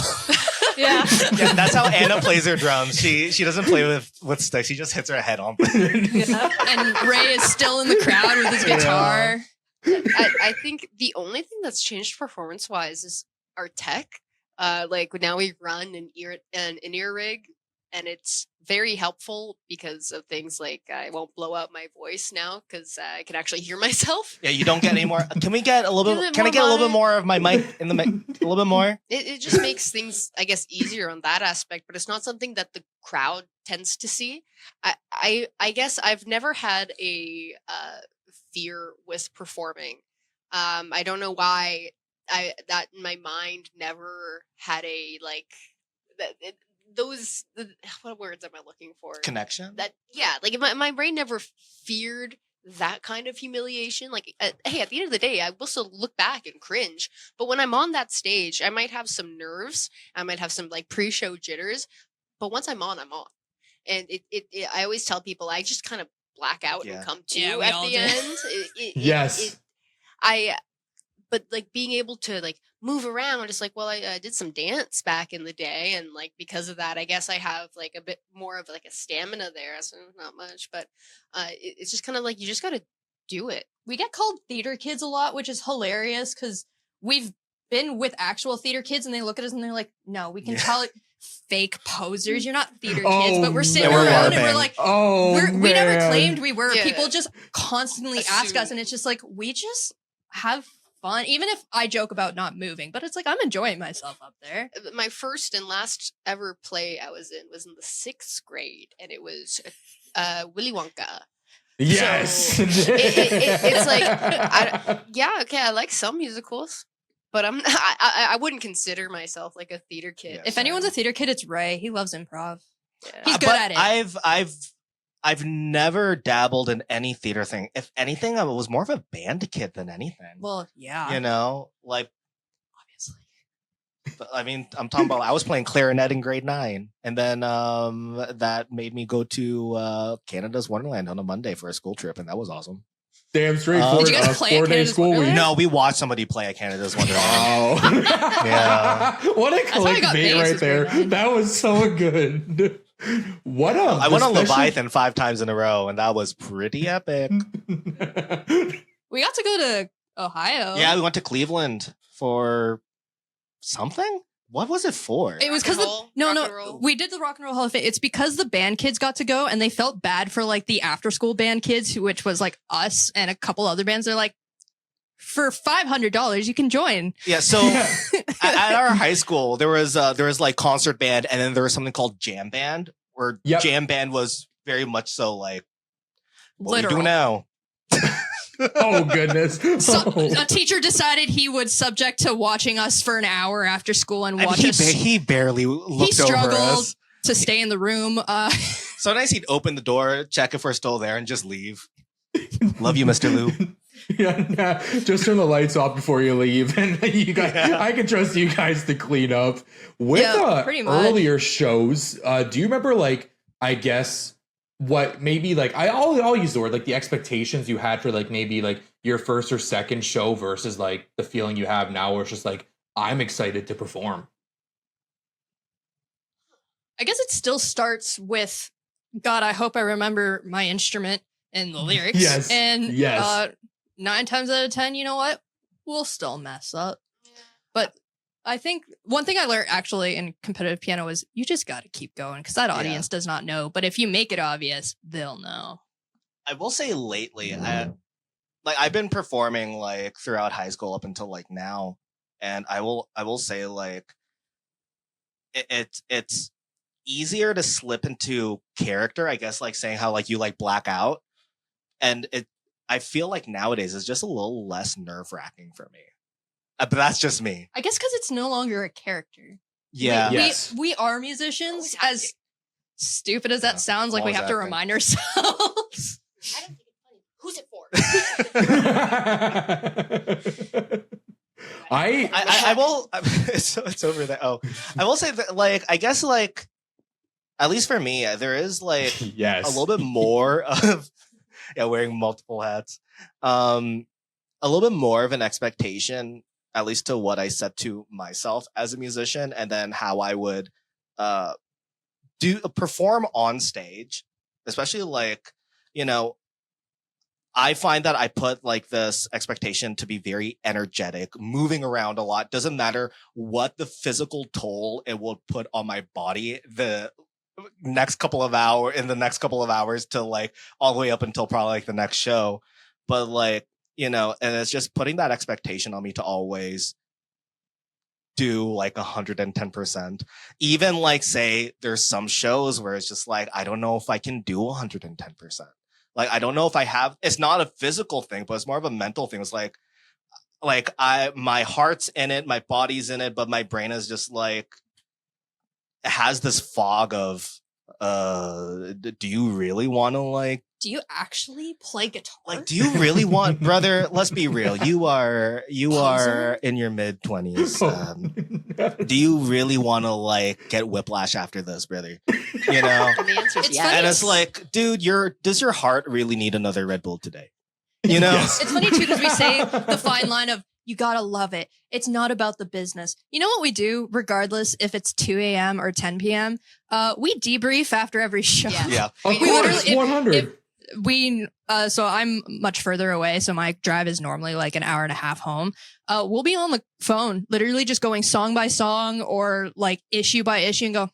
Yeah. Yeah, that's how Anna plays her drums. She doesn't play with sticks. She just hits her head on. Yeah. And Ray is still in the crowd with his guitar. I think the only thing that's changed performance wise is our tech. Like now we run an in-ear rig, and it's very helpful because of things like I won't blow out my voice now because I can actually hear myself. Yeah, you don't get any more. Can we get a little Give bit? it Can I more get a little bit vibe. more of my mic in the mic? A little bit more. It just makes things, I guess, easier on that aspect, but it's not something that the crowd tends to see. I guess I've never had a fear with performing. I don't know why that in my mind never had a like what words am I looking for? Connection. Like my brain never feared that kind of humiliation. Like, hey, at the end of the day, I will still look back and cringe. But when I'm on that stage, I might have some nerves. I might have some like pre-show jitters. But once I'm on, I'm on. And I always tell people I just kind of black out Yeah. and come to Yeah, we at all the do. end. Yes. But like being able to like move around, just like, well, I did some dance back in the day, and like because of that, I guess I have like a bit more of like a stamina there. So not much, but it's just kind of like you just got to do it. We get called theater kids a lot, which is hilarious because we've been with actual theater kids and they look at us and they're like, no, we can Yeah. tell it fake posers. You're not theater kids, Oh, but we're sitting yeah, we're around and we're LARPing. like, Oh, we never man. claimed we were. Yeah. People just constantly ask us, Assume. and it's just like, we just have fun. Even if I joke about not moving, but it's like, I'm enjoying myself up there. My first and last ever play I was in the 6th grade, and it was Willy Wonka. Yes. It's like, I like some musicals, but I wouldn't consider myself like a theater kid. Yeah. If anyone's a theater kid, it's Ray. He loves improv. Yeah. He's good But at it. I've never dabbled in any theater thing. If anything, I was more of a band kid than anything. Well, yeah. You know, like obviously. but, I mean, I'm talking about I was playing clarinet in grade 9, and then that made me go to Canada's Wonderland on a Monday for a school trip, and that was awesome. Damn straightforward. Did you guys play at 4-day Canada's school week. Wonderland? No, we watched somebody play at Canada's Wonderland. Oh. Yeah. What a how I got clickbait bass right is there. grade 9. That was so good. What up? I went on especially- Leviathan 5 times in a row, and that was pretty epic. We got to go to Ohio. Yeah, we went to Cleveland for something. What was it for? It was Rock and because roll? no, Rock no, and roll? we did the Rock and Roll Hall of Fame. It's because the band kids got to go and they felt bad for like the after school band kids, which was like us and a couple other bands. They're like, for $500, you can join. Yeah, so at our high school, there was like concert band, and then there was something called jam band, where Yep. jam band was very much so like, what do we Literal. do now? Oh goodness. So a teacher decided he would subject to watching us for an hour after school and And watch he, us. he barely looked over struggled. us. To stay in the room. Sometimes he'd open the door, check if we're still there, and just leave. Love you, Mr. Lou. Yeah, just turn the lights off before you leave, and you guys, I can trust you guys to clean up. With Yeah, pretty much. earlier shows, do you remember, like, I guess what maybe like I'll use the word like the expectations you had for like maybe like your first or second show versus like the feeling you have now, where it's just like I'm excited to perform. I guess it still starts with, God, I hope I remember my instrument and the lyrics. Yes. And Yes. 9 times out of 10, you know what? We'll still mess up. But I think one thing I learned actually in competitive piano is you just got to keep going because that audience does not know. But if you make it obvious, they'll know. I will say lately, I've been performing like throughout high school up until like now, and I will say like it's easier to slip into character, I guess, like saying how like you like black out, and I feel like nowadays it's just a little less nerve-wracking for me. But that's just me. I guess because it's no longer a character. Yeah. Yes. We are musicians. As stupid as that sounds, like we Always have to acting. remind ourselves. I don't think it's funny. Who's it for? I will. It's over there. Oh, I will say that, like, I guess, like, at least for me, there is like Yes. a little bit more of wearing multiple hats. A little bit more of an expectation, at least to what I set to myself as a musician, and then how I would perform on stage, especially like, I find that I put like this expectation to be very energetic, moving around a lot. Doesn't matter what the physical toll it will put on my body the next couple of hours to like all the way up until probably like the next show. But like, and it's just putting that expectation on me to always do like 110%. Even like, say there's some shows where it's just like, I don't know if I can do 110%. Like, I don't know if I have, it's not a physical thing, but it's more of a mental thing. It's like my heart's in it, my body's in it, but my brain is just like, it has this fog of, do you really want to like, Do you actually play guitar? like, do you really want, brother, let's be real. You are in your mid 20s. Do you really want to like get whiplash after this, brother? And the answer is It's yes. funny. And it's like, dude, does your heart really need another Red Bull today? Yes. It's funny too because we say the fine line of you gotta love it. It's not about the business. You know what we do, regardless if it's 2 a.m. or 10 p.m. We debrief after every show. Yeah. Yeah. Of We course, literally- 100. So I'm much further away, so my drive is normally like an hour and a half home. We'll be on the phone, literally just going song by song or like issue by issue and go,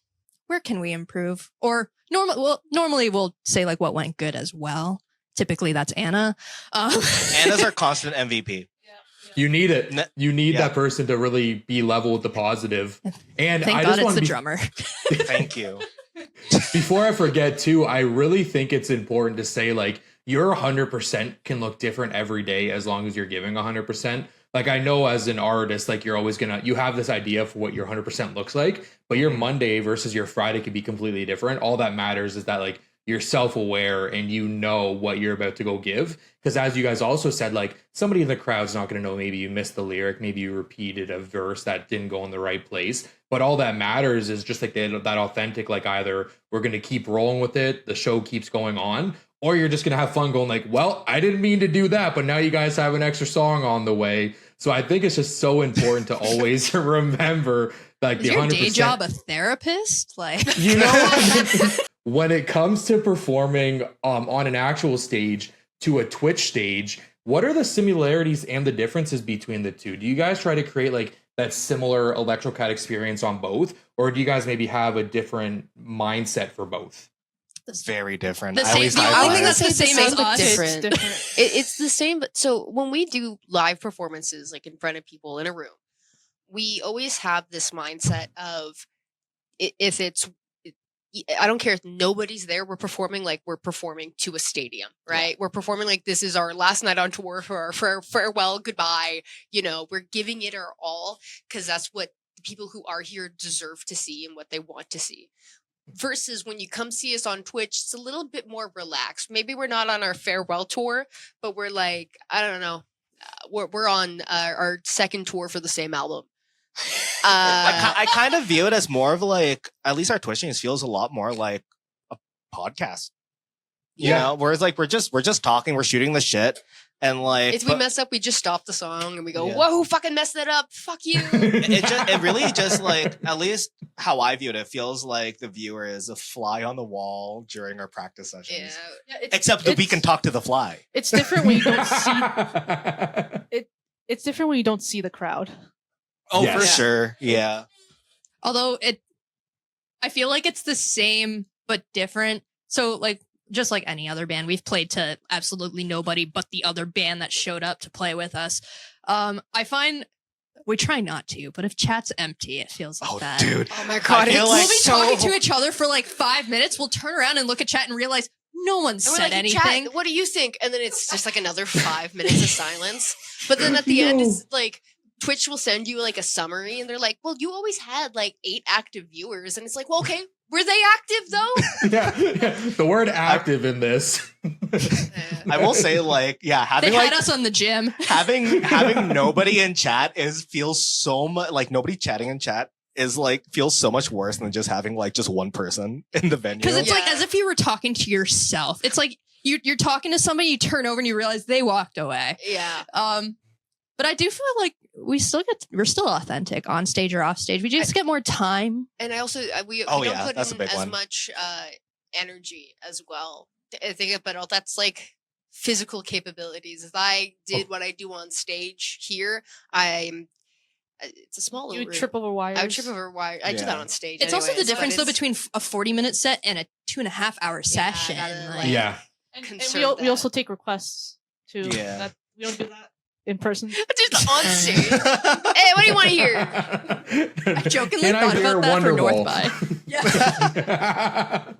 where can we improve? Or normally we'll say like what went good as well. Typically that's Anna. Anna's our constant MVP. You need it. You need Yeah. that person to really be level with the positive. And Thank I God just it's want the to drummer. Thank you. before I forget too, I really think it's important to say like your 100% can look different every day as long as you're giving 100%. Like I know as an artist, like you're always you have this idea for what your 100% looks like, but your Monday versus your Friday could be completely different. All that matters is that like you're self-aware and you know what you're about to go give. Because as you guys also said, like somebody in the crowd's not going to know, maybe you missed the lyric, maybe you repeated a verse that didn't go in the right place. But all that matters is just like that authentic, like either we're going to keep rolling with it, the show keeps going on, or you're just going to have fun going like, well, I didn't mean to do that, but now you guys have an extra song on the way. So I think it's just so important to always remember like Is the your 100%. day job a therapist? Like You know, when it comes to performing on an actual stage to a Twitch stage, what are the similarities and the differences between the two? Do you guys try to create like that similar ELECTROKAT experience on both, or do you guys maybe have a different mindset for both? Very different. The At same- least the I only find. thing that's the same as but us. different. It's different. It's the same, but so when we do live performances, like in front of people in a room, we always have this mindset of if it's, I don't care if nobody's there, we're performing like we're performing to a stadium, right? We're performing like this is our last night on tour for our farewell, goodbye. We're giving it our all because that's what the people who are here deserve to see and what they want to see. Versus when you come see us on Twitch, it's a little bit more relaxed. Maybe we're not on our farewell tour, but we're like, I don't know, we're on our second tour for the same album. I kind of view it as more of like, at least our Twitch streams feels a lot more like a podcast. You know, whereas like we're just talking, we're shooting the shit, and like If we mess up, we just stop the song and we go, Yeah. "Whoa, who fucking messed it up? Fuck you!" it really just like, at least how I viewed it, feels like the viewer is a fly on the wall during our practice sessions. Yeah. Except that we can talk to the fly. It's different when you don't see. It's different when you don't see the crowd. Oh, Yes. for sure. Yeah. Although I feel like it's the same but different. So like just like any other band, we've played to absolutely nobody but the other band that showed up to play with us. I find we try not to, but if chat's empty, it feels like that. Dude. Oh my god, I feel We'll like be so- talking to each other for like 5 minutes. We'll turn around and look at chat and realize no one And we're said like, anything. "Chat, what do you think?" And then it's just like another 5 minutes of silence. But then at the end, it's like Twitch will send you like a summary, and they're like, "Well, you always had like 8 active viewers," and it's like, "Well, okay, were they active though?" yeah. The word active in this. I will say, like, yeah, They having had like us on the gym. having nobody in chat feels so much like nobody chatting in chat is like feels so much worse than just having like just one person in the venue. Because it's like Yeah. as if you were talking to yourself. It's like you're talking to somebody, you turn over and you realize they walked away. Yeah. But I do feel like we're still authentic on stage or off stage. We just get more time. And I also we Oh, don't yeah, put that's a in big as one. much energy as well. I think about all that's like physical capabilities. If I did what I do on stage here, it's a smaller You room. trip over wires. I would trip over wire. I do that Yeah. on stage. It's also the anyways, but difference though it's- between a 40-minute set and a 2.5-hour session. gotta, Like, like- Yeah. And conserve we also that. take requests too. Yeah. That, we don't do that in person. Just on stage. Hey, what do you want to hear? I jokingly Can I thought hear about that for Wonderwall? North by. Yeah.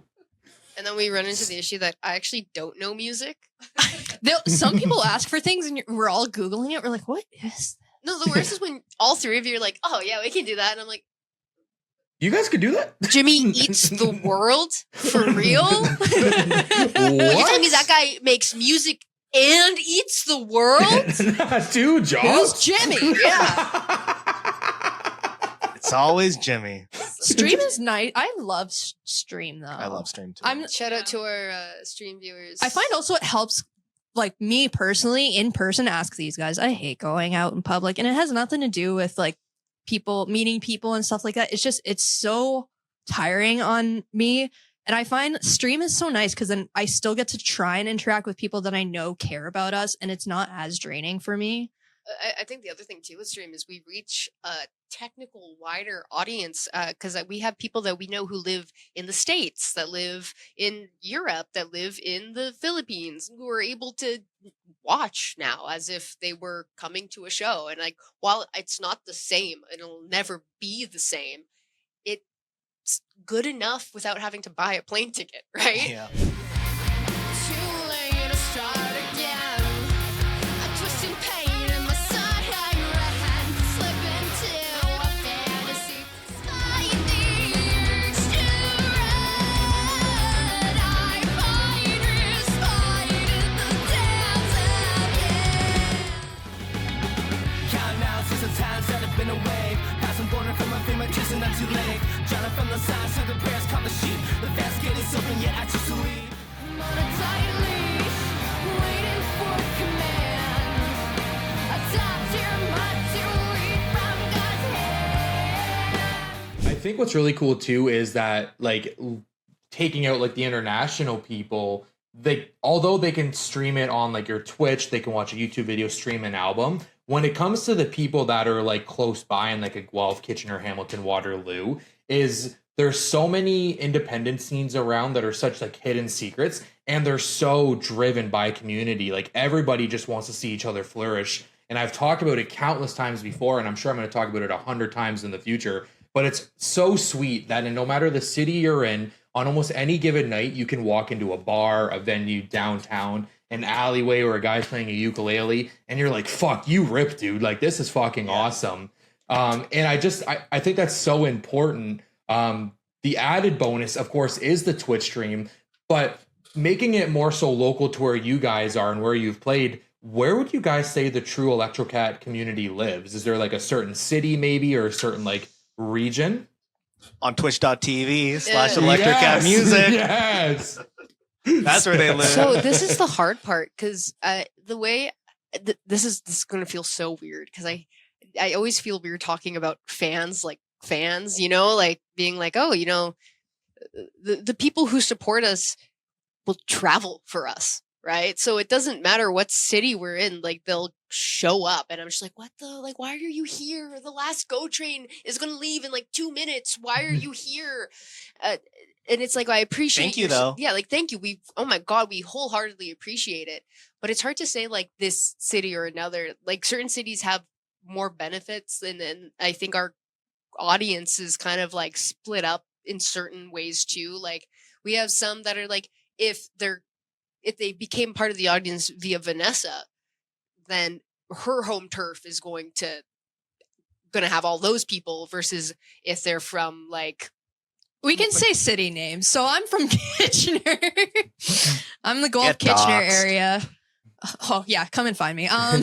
And then we run into the issue that I actually don't know music. Some people ask for things and we're all Googling it. We're like, what is No, the worst is when all 3 of you are like, "Oh yeah, we can do that," and I'm like, You guys could do that? "Jimmy eats the world for real? You're telling me that guy makes music and eats the world?" Two jobs? Who's Jimmy? Yeah. It's always Jimmy. Stream is nice. I love Stream though. I love stream too. I'm Shout out to our stream viewers. I find also it helps, like me personally, in person, ask these guys. I hate going out in public, and it has nothing to do with like meeting people and stuff like that. It's so tiring on me. And I find stream is so nice because then I still get to try and interact with people that I know care about us, and it's not as draining for me. I think the other thing too with stream is we reach a technical wider audience because we have people that we know who live in the States, that live in Europe, that live in the Philippines, who are able to watch now as if they were coming to a show. And like, while it's not the same, it'll never be the same. It's good enough without having to buy a plane ticket, right? Yeah. I think what's really cool too is that like taking out like the international people, although they can stream it on like your Twitch, they can watch a YouTube video, stream an album. When it comes to the people that are like close by in like a Guelph, Kitchener, Hamilton, Waterloo, there's so many independent scenes around that are such like hidden secrets, and they're so driven by community. Like everybody just wants to see each other flourish. And I've talked about it countless times before, and I'm sure I'm going to talk about it 100 times in the future. But it's so sweet that no matter the city you're in, on almost any given night, you can walk into a bar, a venue, downtown, an alleyway where a guy's playing a ukulele, and you're like, fuck, you rip, dude. Like, this is fucking awesome. And I think that's so important. The added bonus, of course, is the Twitch stream, but making it more so local to where you guys are and where you've played, where would you guys say the true ELECTROKAT community lives? Is there like a certain city maybe, or a certain like region? On twitch.tv/ElectroCat Yes, music. Yes. That's where they live. So this is the hard part because the way this is going to feel so weird because I always feel weird talking about fans, like fans, like being like, oh, the people who support us will travel for us, right? So it doesn't matter what city we're in, like they'll show up, and I'm just like, what the, like, why are you here? The last GO train is going to leave in like 2 minutes. Why are you here? And it's like, I appreciate Thank you, though. Yeah, like, thank you. Oh my God, we wholeheartedly appreciate it. But it's hard to say like this city or another. Like certain cities have more benefits, and then I think our audience is kind of like split up in certain ways too. Like we have some that are like, if they became part of the audience via Vanessa, then her home turf is going to have all those people versus if they're from like. We can say city names. So I'm from Kitchener. I'm the Guelph Get Kitchener doxed. area. Oh yeah, come and find me. Yeah,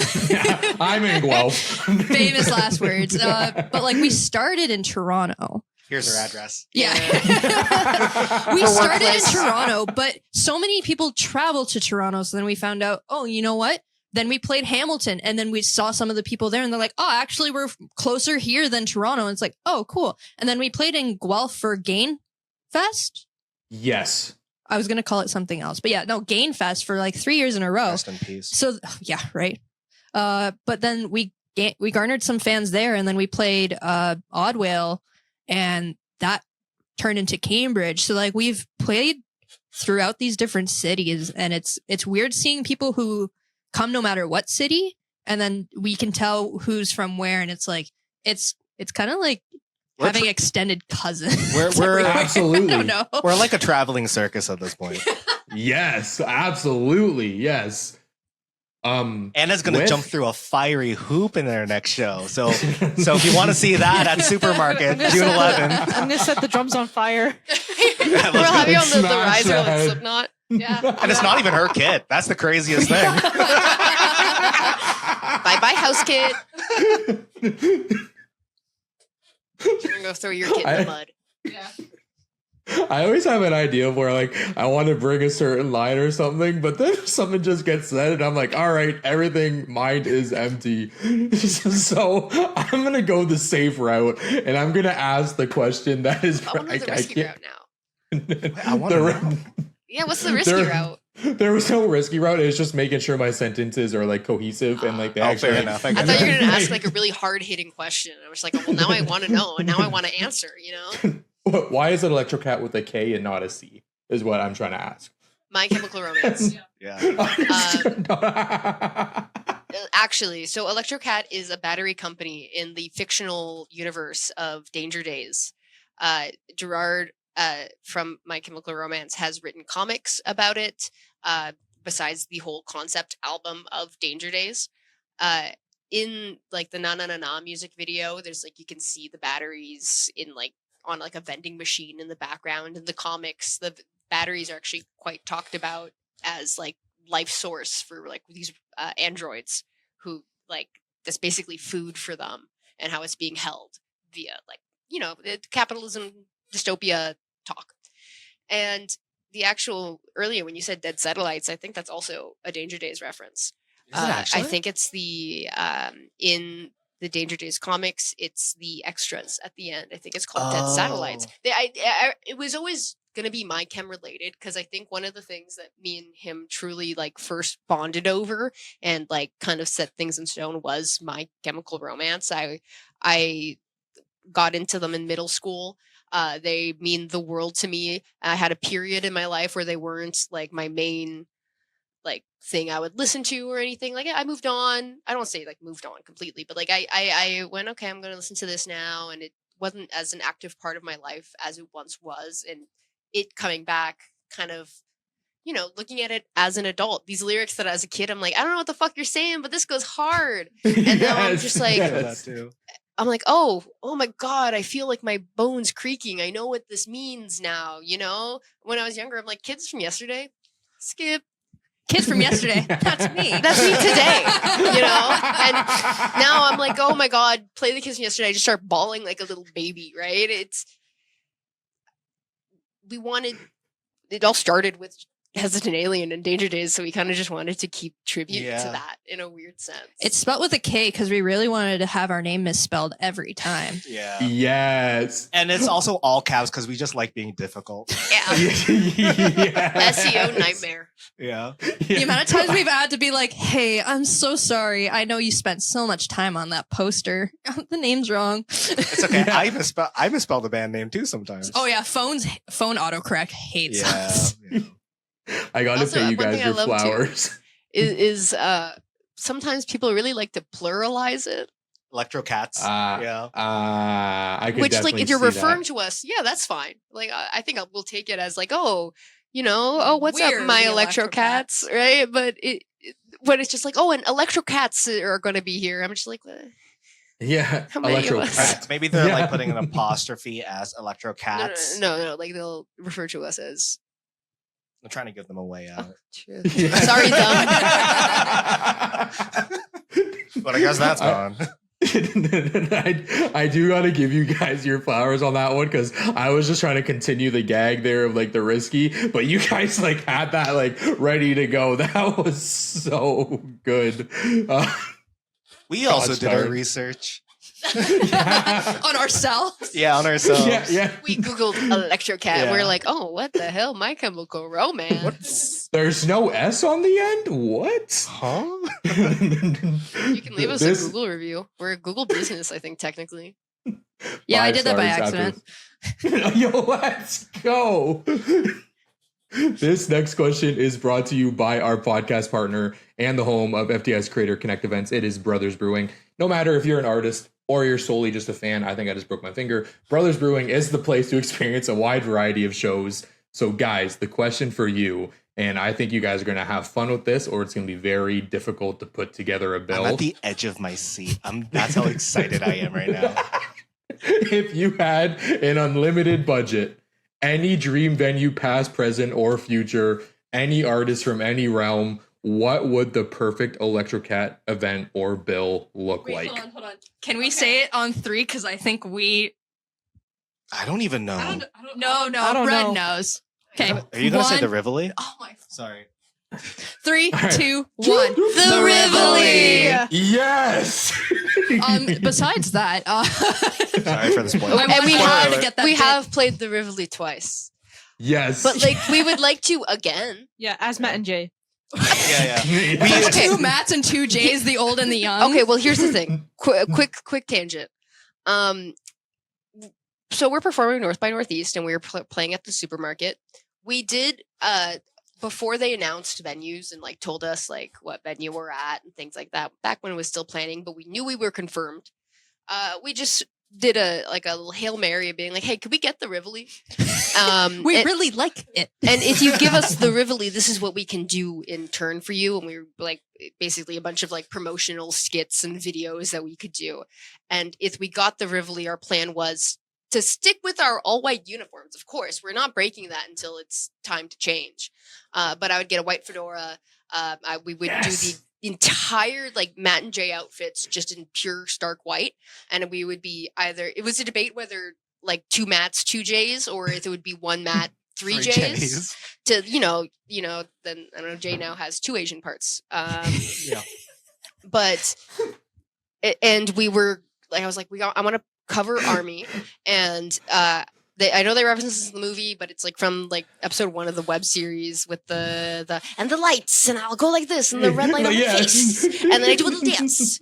I'm in Guelph. Famous last words. But like we started in Toronto. Here's her address. Yeah. We For started in workplace. Toronto, but so many people travel to Toronto. So then we found out, oh, you know what? Then we played Hamilton, and then we saw some of the people there, and they're like, oh, actually, we're closer here than Toronto. And it's like, oh, cool. And then we played in Guelph for Gain Fest. Yes. I was going to call it something else. But yeah, no, Gain Fest for like 3 years in a row. Rest in peace. So, yeah, right. But then we garnered some fans there, and then we played Odd Whale, and that turned into Cambridge. So like we've played throughout these different cities, and it's weird seeing people who come no matter what city, and then we can tell who's from where, and it's like it's kind of like We're having extended cousins. We're Absolutely. I don't know. We're like a traveling circus at this point. Yes, absolutely. Yes. Anna's gonna With- jump through a fiery hoop in their next show. So if you want to see that at Supermarket, June 11th. I'm gonna set the drums on fire. We'll have you on the Smash riser like that. Slipknot. Yeah. And it's not even her kid. That's the craziest thing. Bye bye, house kid. You're gonna go throw your kid in the mud. Yeah. I always have an idea of where like I want to bring a certain line or something, but then something just gets said and I'm like, all right, everything mind is empty. So I'm gonna go the safe route and I'm gonna ask the question that is I want to know the risky route now. I want to know. Yeah, what's the risky route? There was no risky route. It's just making sure my sentences are like cohesive and like they Oh, actually. fair enough. I I get thought you were that. gonna ask like a really hard hitting question. I was like, well, now I want to know, and now I want to answer. Why is it ELECTROKAT with a K and not a C? Is what I'm trying to ask. My Chemical Romance. Yeah. Actually, so ELECTROKAT is a battery company in the fictional universe of Danger Days. Gerard from My Chemical Romance has written comics about it, besides the whole concept album of Danger Days. In like the Na Na Na Na music video, there's like you can see the batteries in like on like a vending machine in the background. In the comics, the batteries are actually quite talked about as like life source for like these androids who like that's basically food for them, and how it's being held via like the capitalism dystopia talk. And the actual earlier when you said dead satellites, I think that's also a Danger Days reference. Is it actually? I think it's the in the Danger Days comics, it's the extras at the end. I think it's called Dead Satellites. It was always going to be My Chem related because I think one of the things that me and him truly like first bonded over and like kind of set things in stone was My Chemical Romance. I got into them in middle school. They mean the world to me. I had a period in my life where they weren't like my main like thing I would listen to or anything. Like I moved on. I don't say like moved on completely, but like I went, okay, I'm going to listen to this now. And it wasn't as an active part of my life as it once was. And it coming back kind of, looking at it as an adult, these lyrics that as a kid, I'm like, I don't know what the fuck you're saying, but this goes hard. And now I'm just like, I'm like, oh my God, I feel like my bones creaking. I know what this means now. When I was younger, I'm like, kids from yesterday, skip. Kids from yesterday. That's me. That's me today, And now I'm like, oh my God, play the kids from yesterday. I just start bawling like a little baby, right? It all started with Hesitant Alien and Danger Days, so we kind of just wanted to keep tribute Yeah. to that in a weird sense. It's spelled with a K because we really wanted to have our name misspelled every time. Yeah. Yes. And it's also all caps because we just like being difficult. yeah. Yes. SEO nightmare. Yeah. The amount of times we've had to be like, hey, I'm so sorry. I know you spent so much time on that poster. The name's wrong. It's okay. Yeah. I misspell the band name too sometimes. Oh yeah, phone autocorrect hates us. Yeah. I gotta Also, pay you one guys thing I your love, too, flowers. Is sometimes people really like to pluralize it, ELECTROKATs. Yeah. Yeah. I could which like definitely if you're see referring that. to us, yeah, that's fine. Like I think we'll take it as like, oh, what's We're up, my the ElectroCats, right? But when it's just like, oh, and ElectroCats are going to be here, I'm just like, Yeah, How many of electro us? cat. Maybe they're Yeah. like putting an apostrophe as no, ElectroKats. no, like they'll refer to us as. I'm trying to give them a way out. Yeah. Sorry, dumb. But I guess that's gone. I do gotta give you guys your flowers on that one because I was just trying to continue the gag there of like the risky, but you guys like had that like ready to go. That was so good. We also did our darn. research. On ourselves. Yeah, on ourselves. Yeah. We Googled ElectroCat. Yeah. We're like, oh, what the hell? My Chemical Romance. There's no S on the end? What? Huh? You can leave us This- a Google review. We're a Google business, I think, technically. Yeah, I 5 did that by stars after accident. this. Yo, let's go. This next question is brought to you by our podcast partner and the home of FTS Creator Connect events. It is Brothers Brewing. No matter if you're an artist or you're solely just a fan, I think I just broke my finger. Brothers Brewing is the place to experience a wide variety of shows. So guys, the question for you, and I think you guys are going to have fun with this, or it's going to be very difficult to put together a bill. I'm at the edge of my seat. That's how excited I am right now. If you had an unlimited budget, any dream venue, past, present, or future, any artist from any realm, what would the perfect ElectroCat event or bill look like? Hold on. Can we say it on 3? Because I think we. I don't even know. No, I don't Red know. knows. Okay. Are you going to say the One- Rivoli? Oh my. Sorry. 3, All right. 2, 1. The Rivoli. Yes. Besides that, Sorry for the spoiler. I And wanted we to have get that we bit. have played the Rivoli twice. Yes. But like we would like to again. Yeah, as Matt and Jay. Yeah. There's Okay. 2 Matts and 2 J's, the old and the young. Okay, well here's the thing. Quick tangent. So we're performing North by Northeast and we were playing at the supermarket. We did before they announced venues and like told us like what venue we're at and things like that. Back when it was still planning, but we knew we were confirmed. We just did a little Hail Mary of being like, hey, could we get the Rivoli? We and, really like it. and if you give us the Rivoli, this is what we can do in turn for you. And we were like basically a bunch of like promotional skits and videos that we could do. And if we got the Rivoli, our plan was to stick with our all white uniforms. Of course, we're not breaking that until it's time to change. But I would get a white fedora. We would do the entire like Matt and Jay outfits just in pure stark white, and we would be either it was a debate whether like 2 Matts, 2 Jays, or if it would be 1 Matt, 3 Jays. To then I don't know. Jay now has 2 Asian parts. Yeah. But and we were like I was like I want to cover Army, and I know they reference this in the movie, but it's like from like episode 1 of the web series with the and the lights, and I'll go like this, and the red light on my face, and then I do a little dance.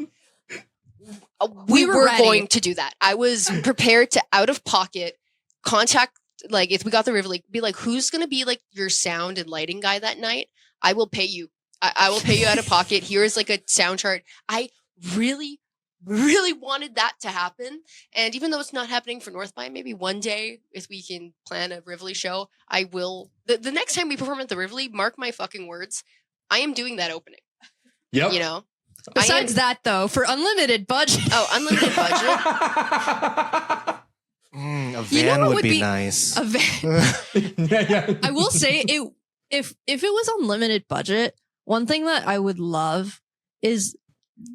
We were were ready. going to do that. I was prepared to out of pocket contact, like if we got the Rivoli, be like, who's going to be like your sound and lighting guy that night? I will pay you. I will pay you out of pocket. Here's like a sound chart. I really wanted that to happen. And even though it's not happening for North by, maybe one day, if we can plan a Rivoli show, I will. The next time we perform at the Rivoli, mark my fucking words, I am doing that opening. Yep. You know? Besides that, though, for unlimited budget. Oh, unlimited budget. A van You know what would would be be- nice. A van. yeah. I will say if it was unlimited budget, one thing that I would love is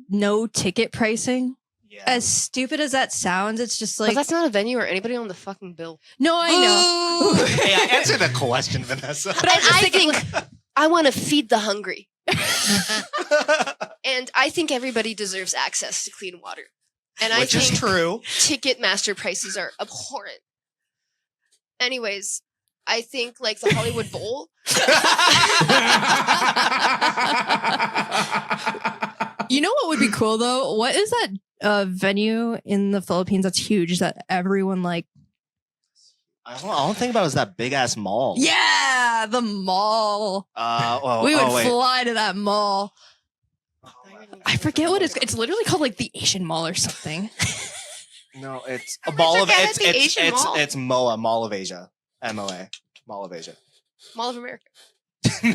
no ticket pricing. Yeah. As stupid as that sounds, it's just But like that's not a venue or anybody on the fucking bill. no, I know. Hey, I answered the question, Vanessa. But I was just I thinking, think I want to feed the hungry. And I think everybody deserves access to clean water. And Which I is think true. Ticketmaster prices are abhorrent. Anyways, I think like the Hollywood Bowl. you know what would be cool though? What is that venue in the Philippines that's huge that everyone like? I don't think about it as that big ass mall. Yeah, the mall. We would wait. fly to that mall. I forget what it's literally called, like the Asian Mall or something. No, it's a mall of forget the Asian Mall. it's MOA, Mall of Asia. MOA, Mall of Asia. Mall of America. No.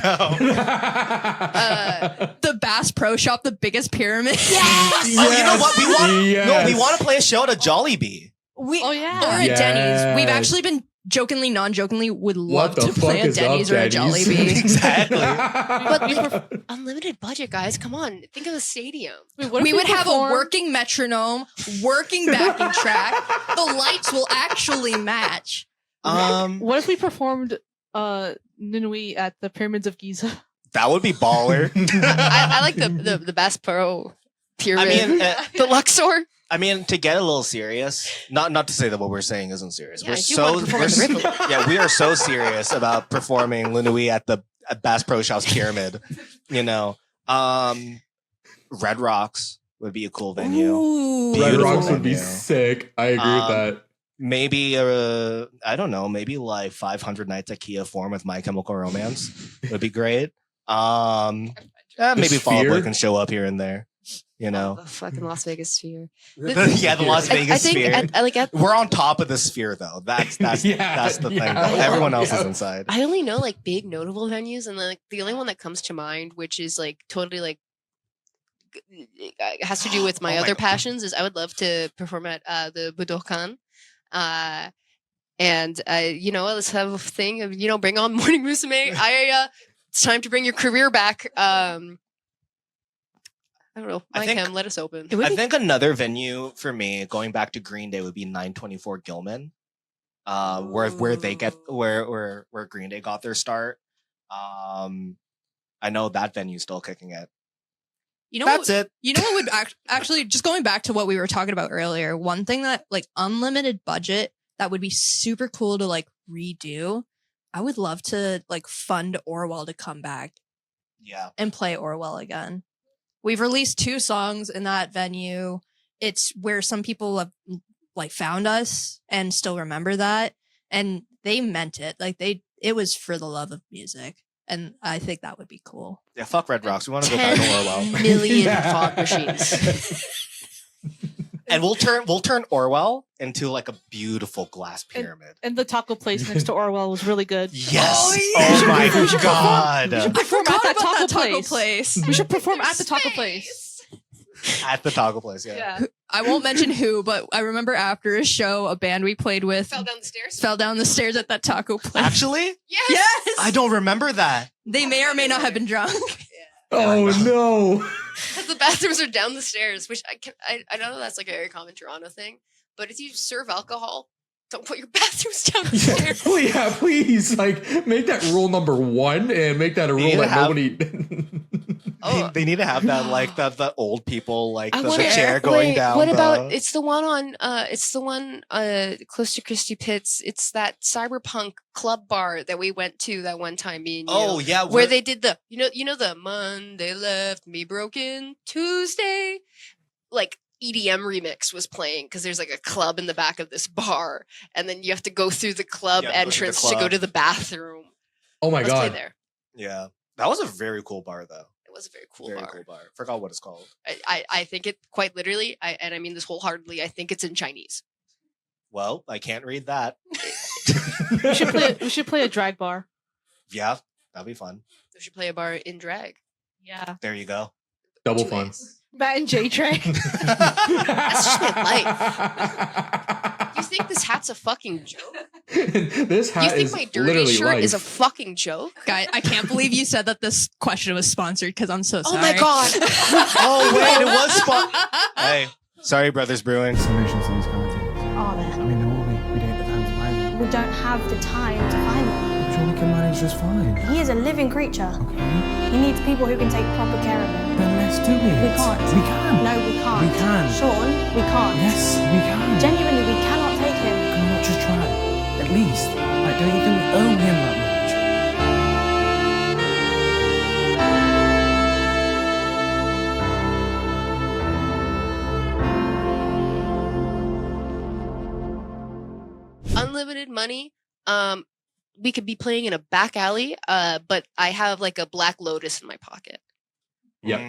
The Bass Pro Shop, the biggest pyramid. Yes! Oh, you know what? We Yes. want to play a show at a Jollibee. Oh Or yeah. at Denny's. We've Yes. actually been jokingly, non-jokingly would What love the to play fuck at is Denny's up, or a Denny's? Jollibee. Exactly. But unlimited budget, guys. Come on, think of the stadium. Wait, what if We would have a perform- working metronome, working backing track. The lights will actually match. What if we performed Nunui at the Pyramids of Giza? That would be baller. I like the Bass Pro pyramid. The Luxor. I mean, to get a little serious, not to say that what we're saying isn't serious. Yeah, we're I do so want to perform at the Ripple. yeah, we are so serious about performing Lunui at the Bass Pro Shop's Pyramid. You know, Red Rocks would be a cool venue. Ooh. Red Beautiful Rocks would be venue. sick. I agree with that. Maybe I don't know, maybe like 500 Nights at Kia Forum with My Chemical Romance would be great. Maybe Fall Out Boy Sphere? can show up here and there. You know, The fucking Las Vegas Sphere. yeah, the Las Vegas I think Sphere. We're on top of the sphere though. That's Yeah, the thing. yeah. Though. Everyone else is Yeah. inside. I only know like big notable venues, and like the only one that comes to mind, which is like totally like it has to do with my Oh my other God. passions, is I would love to perform at the Budokan. And you know, let's have a thing of, you know, bring on Morning Musume. It's time to bring your career back. I don't know. I Mike think- Hem, let us open. I think another venue for me, going back to Green Day, would be 924 Gilman, where they get where Green Day got their start. I know that venue's still kicking it. You know That's what, it. You know what would actually, just going back to what we were talking about earlier, one thing that like unlimited budget that would be super cool to like redo. I would love to like fund Orwell to come back Yeah. and play Orwell again. We've released 2 songs in that venue. It's where some people have like found us and still remember that, and they meant it. Like it was for the love of music, and I think that would be cool. Yeah, fuck Red Rocks. We want to go back to 10 Orwell. million Yeah. fog machines. And we'll turn Orwell into like a beautiful glass pyramid. And the taco place next to Orwell was really good. Yes. Oh, Oh, yeah. my We should god. I perform forgot at that about taco that place. We should perform at the taco place. At the taco place, yeah. Yeah. I won't mention who, but I remember after a show, a band we played with Fell down the stairs. fell down the stairs at that taco place. Actually, Yes. Yes. I don't remember that. They may or may not have been drunk. Oh no. Because the bathrooms are down the stairs, which I know that's like a very common Toronto thing, but if you serve alcohol, don't put your bathrooms down the stairs. Well, yeah, please, like, make that rule number 1 and make that a rule need to that have- nobody. Oh. They need to have that like the old people like I the wonder- chair going wait, down. What the- about it's the one close to Christie Pitts. It's that cyberpunk club bar that we went to that one time, me and you. Oh yeah, where they did the you know the Monday left me broken, Tuesday, like EDM remix was playing because there's like a club in the back of this bar, and then you have to go through the club You have to go through the entrance to go club. to the bathroom. Oh my Let's play god. there. Yeah, that was a very cool bar though. It was a very cool Very bar. cool bar. Forgot what it's called. I think it quite literally, and I mean this wholeheartedly, I think it's in Chinese. Well, I can't read that. We should play a drag bar. Yeah, that'd be fun. We should play a bar in drag. Yeah. There you go. Double Two fun. A's. Matt and J Train. That's just my You think this hat's a fucking joke? This hat You think is my dirty literally shirt life. is a fucking joke? Guy, I can't believe you said that this question was sponsored because I'm so sorry. Oh my god! Oh wait, it was fun. Hey, Sorry, Brothers Brewing. Solutions to these kind of things. Are there? I mean, there will be. We don't have the time to find them. We don't have the time to find them. I'm sure we can manage just fine. He is a living creature. Okay. He needs people who can take proper care of him. Then let's do it. We can't. We can. No, we can't. We can. Sean, we can't. Yes, we can. Genuinely, we cannot take him. Can we not just try? At least. Like, don't you think we owe him that much? Unlimited money. We could be playing in a back alley, but I have like a Black Lotus in my pocket. Yep.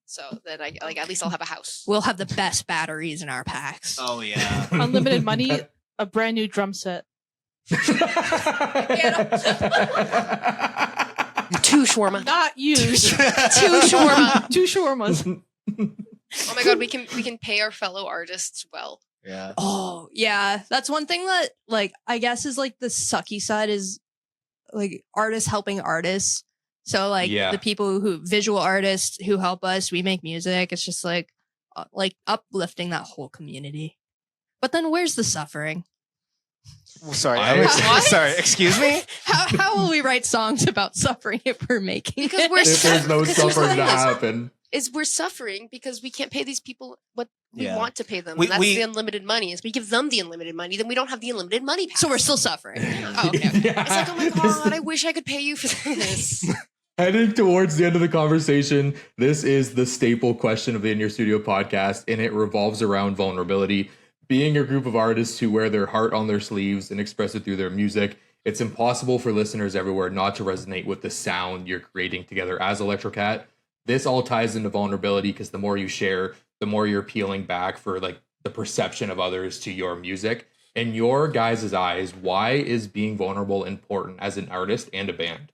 So then I like at least I'll have a house. We'll have the best batteries in our packs. Oh yeah. Unlimited money, a brand new drum set. Two shawarma. Not used. Two shawarma. 2 shawarmas. Oh my god, we can pay our fellow artists well. Yeah. Oh, yeah. That's one thing that, like, I guess is like the sucky side is like artists helping artists. So, like, Yeah. the people who visual artists who help us, we make music. It's just like uplifting that whole community. But then where's the suffering? Well, sorry. What? Sorry. Excuse me. How will we write songs about suffering if we're making Because it? we're If there's no because here's the suffering to thing is- happen. is we're suffering because we can't pay these people what we Yeah. want to pay them. We- And that's we- the unlimited money. Is we give them the unlimited money, then we don't have the unlimited money. Pass. So we're still suffering. Oh, okay. It's like, oh my god, I wish I could pay you for this. Heading towards the end of the conversation, this is the staple question of the In Your Studio podcast, and it revolves around vulnerability. Being a group of artists who wear their heart on their sleeves and express it through their music, it's impossible for listeners everywhere not to resonate with the sound you're creating together as ELECTROKAT. This all ties into vulnerability because the more you share, the more you're peeling back for like the perception of others to your music. In your guys' eyes, why is being vulnerable important as an artist and a band?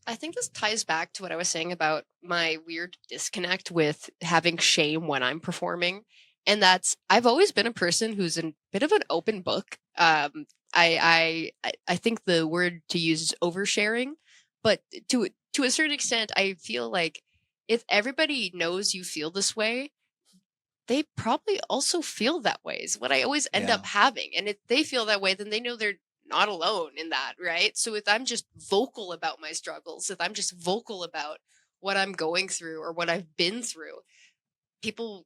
I think this ties back to what I was saying about my weird disconnect with having shame when I'm performing. And that's, I've always been a person who's a bit of an open book. I think the word to use is oversharing, but to a certain extent, I feel like if everybody knows you feel this way, they probably also feel that way is what I always end up having. And if they feel that way, then they know they're not alone in that, right? So if I'm just vocal about my struggles, if I'm just vocal about what I'm going through or what I've been through, people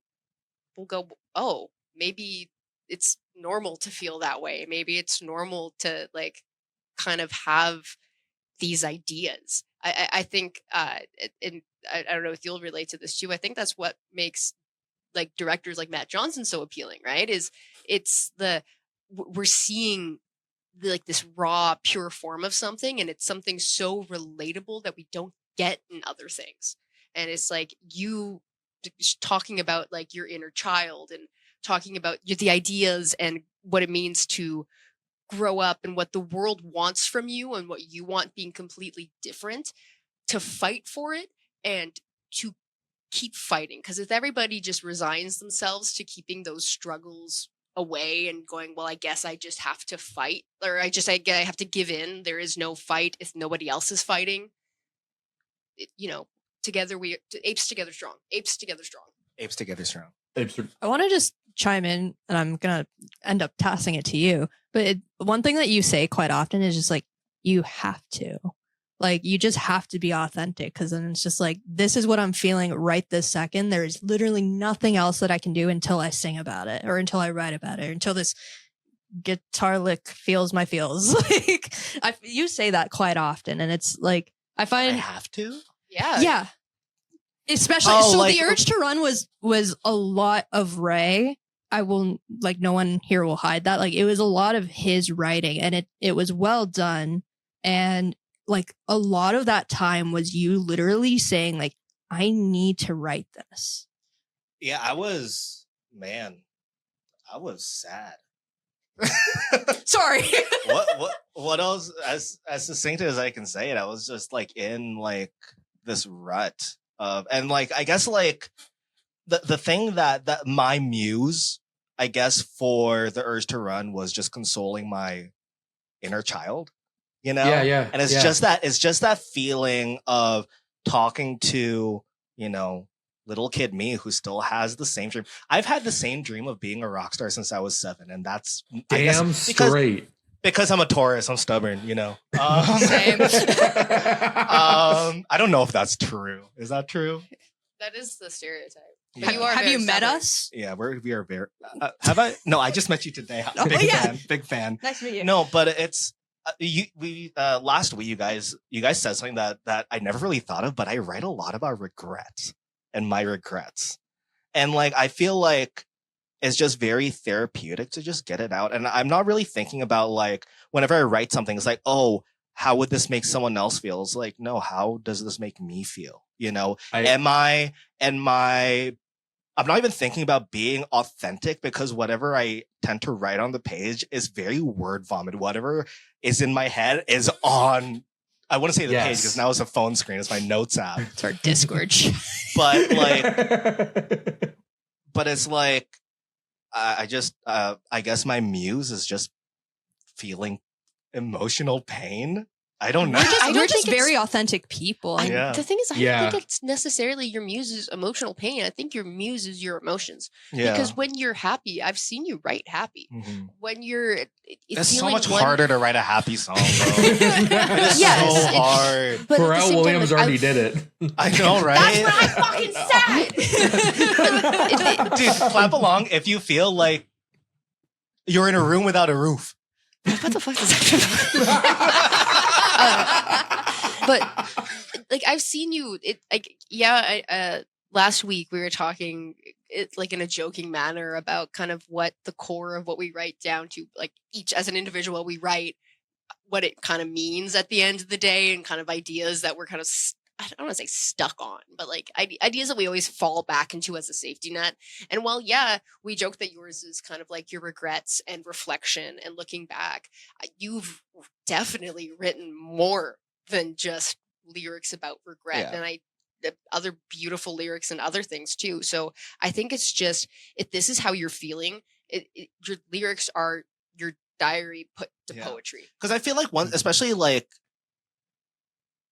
will go, oh, maybe it's normal to feel that way. Maybe it's normal to like kind of have these ideas. I think, and I don't know if you'll relate to this too. I think that's what makes like directors like Matt Johnson so appealing, right? Is it's we're seeing like this raw, pure form of something, and it's something so relatable that we don't get in other things. And it's like you talking about like your inner child and talking about the ideas and what it means to grow up and what the world wants from you and what you want being completely different, to fight for it and to keep fighting. Because if everybody just resigns themselves to keeping those struggles away and going, well, I guess I just have to fight, or I have to give in. There is no fight if nobody else is fighting. Together apes together strong. Apes together strong. Apes together strong. I want to just chime in, and I'm going to end up tossing it to you. But one thing that you say quite often is just like, you have to. Like, you just have to be authentic, because then it's just like, this is what I'm feeling right this second. There is literally nothing else that I can do until I sing about it, or until I write about it, or until this guitar lick feels my feels. Like, you say that quite often, and it's like, I find I have to. Yeah. Especially, Oh, so like- the urge to run was a lot of Ray. I will, like, no one here will hide that. Like, it was a lot of his writing, and it was well done. And like, a lot of that time was you literally saying, like, I need to write this. Yeah, I was sad. Sorry. what else, as succinct as I can say it, I was just like in like this rut of, and like, I guess like the thing that my muse, I guess, for the urge to run was just consoling my inner child, you know? Yeah. And it's just that feeling of talking to, little kid me who still has the same dream. I've had the same dream of being a rock star since I was 7, and that's Damn straight. Because I'm a Taurus, I'm stubborn, you know. Same. I don't know if that's true. Is that true? That is the stereotype. Yeah. But you are Have very you met stubborn. us? Yeah, we are very. Have I? No, I just met you today. Oh, Big yeah. fan. Big fan. Nice to meet you. No, but it's last week you guys said something that I never really thought of, but I write a lot about regrets and my regrets, and like I feel like it's just very therapeutic to just get it out. And I'm not really thinking about like whenever I write something, it's like, oh, how would this make someone else feel? It's like, no, how does this make me feel? You know, I'm not even thinking about being authentic because whatever I tend to write on the page is very word vomit. Whatever is in my head is on, I want to say the page because now it's a phone screen. It's my notes app. It's our Discord. But like, but it's like, I guess my muse is just feeling emotional pain. I don't know. We're just very authentic people. Yeah. The thing is, I Yeah. don't think it's necessarily your muse's emotional pain. I think your muse is your emotions. Yeah. Because when you're happy, I've seen you write happy. Mhm. When you're It's so feeling much one- harder to write a happy song, bro. It's Yes, so it- hard. But at the Pharrell same time, Williams like, already I've- did it. I know, right? That's what I fucking said. Dude, clap along if you feel like you're in a room without a roof. What the fuck does that? But like I've seen you. Last week we were talking, like in a joking manner about kind of what the core of what we write down to, like each as an individual we write, what it kind of means at the end of the day, and kind of ideas that we're kind of I don't want to say stuck on, but like ideas that we always fall back into as a safety net. And while, yeah, we joke that yours is kind of like your regrets and reflection and looking back, you've definitely written more than just lyrics about regret. Yeah. And other beautiful lyrics and other things too. So I think it's just, if this is how you're feeling, your lyrics are your diary put to Yeah. poetry. Because I feel like especially like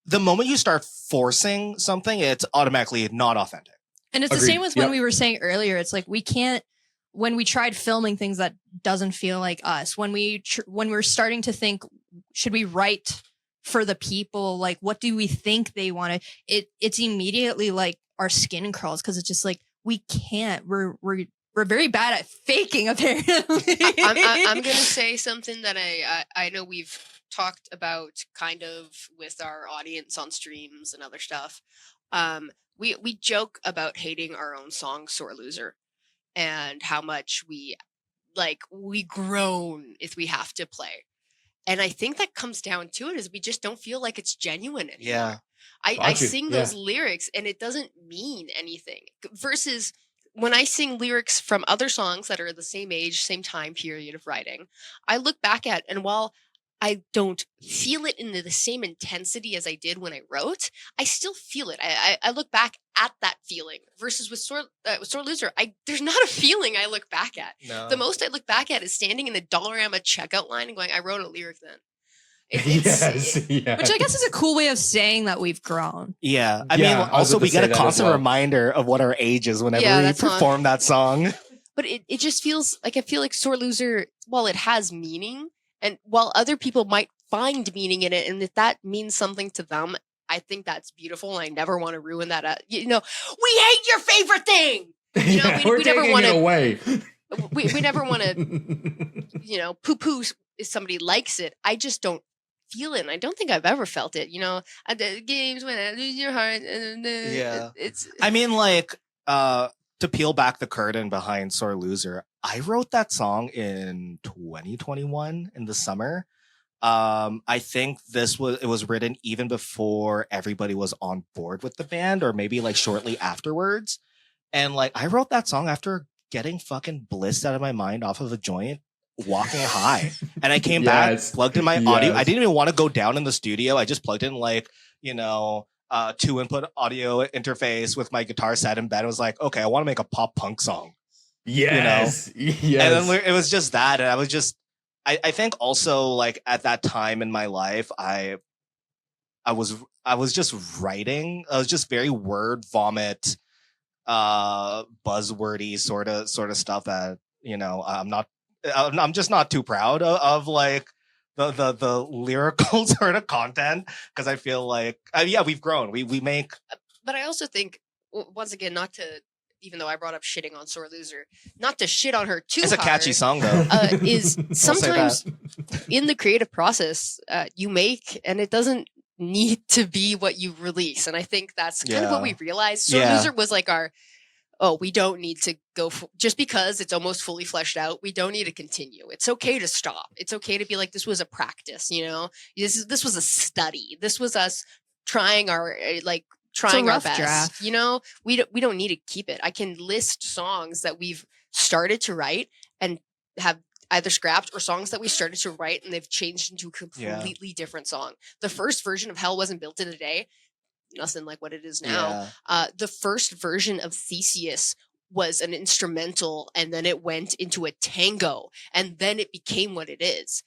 the moment you start forcing something, it's automatically not authentic. And it's the Agreed. same with when Yep. we were saying earlier. It's like we can't. When we tried filming things that doesn't feel like us. When we're starting to think, should we write for the people? Like, what do we think they want to? It's immediately like our skin crawls because it's just like we can't. We're very bad at faking. Apparently, I'm gonna say something that I know we've talked about kind of with our audience on streams and other stuff. We joke about hating our own song "Sore Loser" and how much we groan if we have to play. And I think that comes down to it is we just don't feel like it's genuine anymore. Yeah. I Got you. sing those lyrics and it doesn't mean anything. Versus when I sing lyrics from other songs that are the same age, same time period of writing, I look back at, and while I don't feel it in the same intensity as I did when I wrote, I still feel it. I look back at that feeling. Versus with Sore Loser, there's not a feeling I look back at. No. The most I look back at is standing in the Dollarama checkout line and going, I wrote a lyric then. Yes. which I guess is a cool way of saying that we've grown. Yeah. I Yeah, mean, I was also about we to get say a that as constant well. reminder of what our age is whenever Yeah, we that song. perform that song. But it just feels like, I feel like Sore Loser, while it has meaning, and while other people might find meaning in it, and if that means something to them, I think that's beautiful. And I never want to ruin that. We hate your favorite thing. You know, we're we never taking want it to. away. We never want to, poo-poo if somebody likes it. I just don't feel it, and I don't think I've ever felt it. At the games when I lose your heart. Yeah. It's. I mean, like, to peel back the curtain behind Sore Loser, I wrote that song in 2021 in the summer. I think it was written even before everybody was on board with the band, or maybe like shortly afterwards. And like, I wrote that song after getting fucking blissed out of my mind off of a joint, walking high. And I came back, plugged in my audio. I didn't even want to go down in the studio. I just plugged in like, 2-input audio interface with my guitar set in bed. I was like, okay, I want to make a pop punk song. Yes. Yes. And then it was just that. And I was just, I think also like at that time in my life, I was just writing. I was just very word vomit, buzzwordy sort of stuff that I'm just not too proud of like the lyrical sort of content, because I feel like we've grown, we make. But I also think, once again, not to, even though I brought up shitting on Sore Loser, not to shit on her too hard. It's a catchy song though. Is sometimes in the creative process you make, and it doesn't need to be what you release. And I think that's kind of what we realized. Sore Loser was like we don't need to go just because it's almost fully fleshed out. We don't need to continue. It's okay to stop. It's okay to be like, this was a practice, you know, this was a study. This was us trying our best draft. You know, we don't need to keep it. I can list songs that we've started to write and have either scrapped, or songs that we started to write and they've changed into a completely different song. The first version of Hell wasn't built in a day. Nothing like what it is now. The first version of Theseus was an instrumental, and then it went into a tango, and then it became what it is.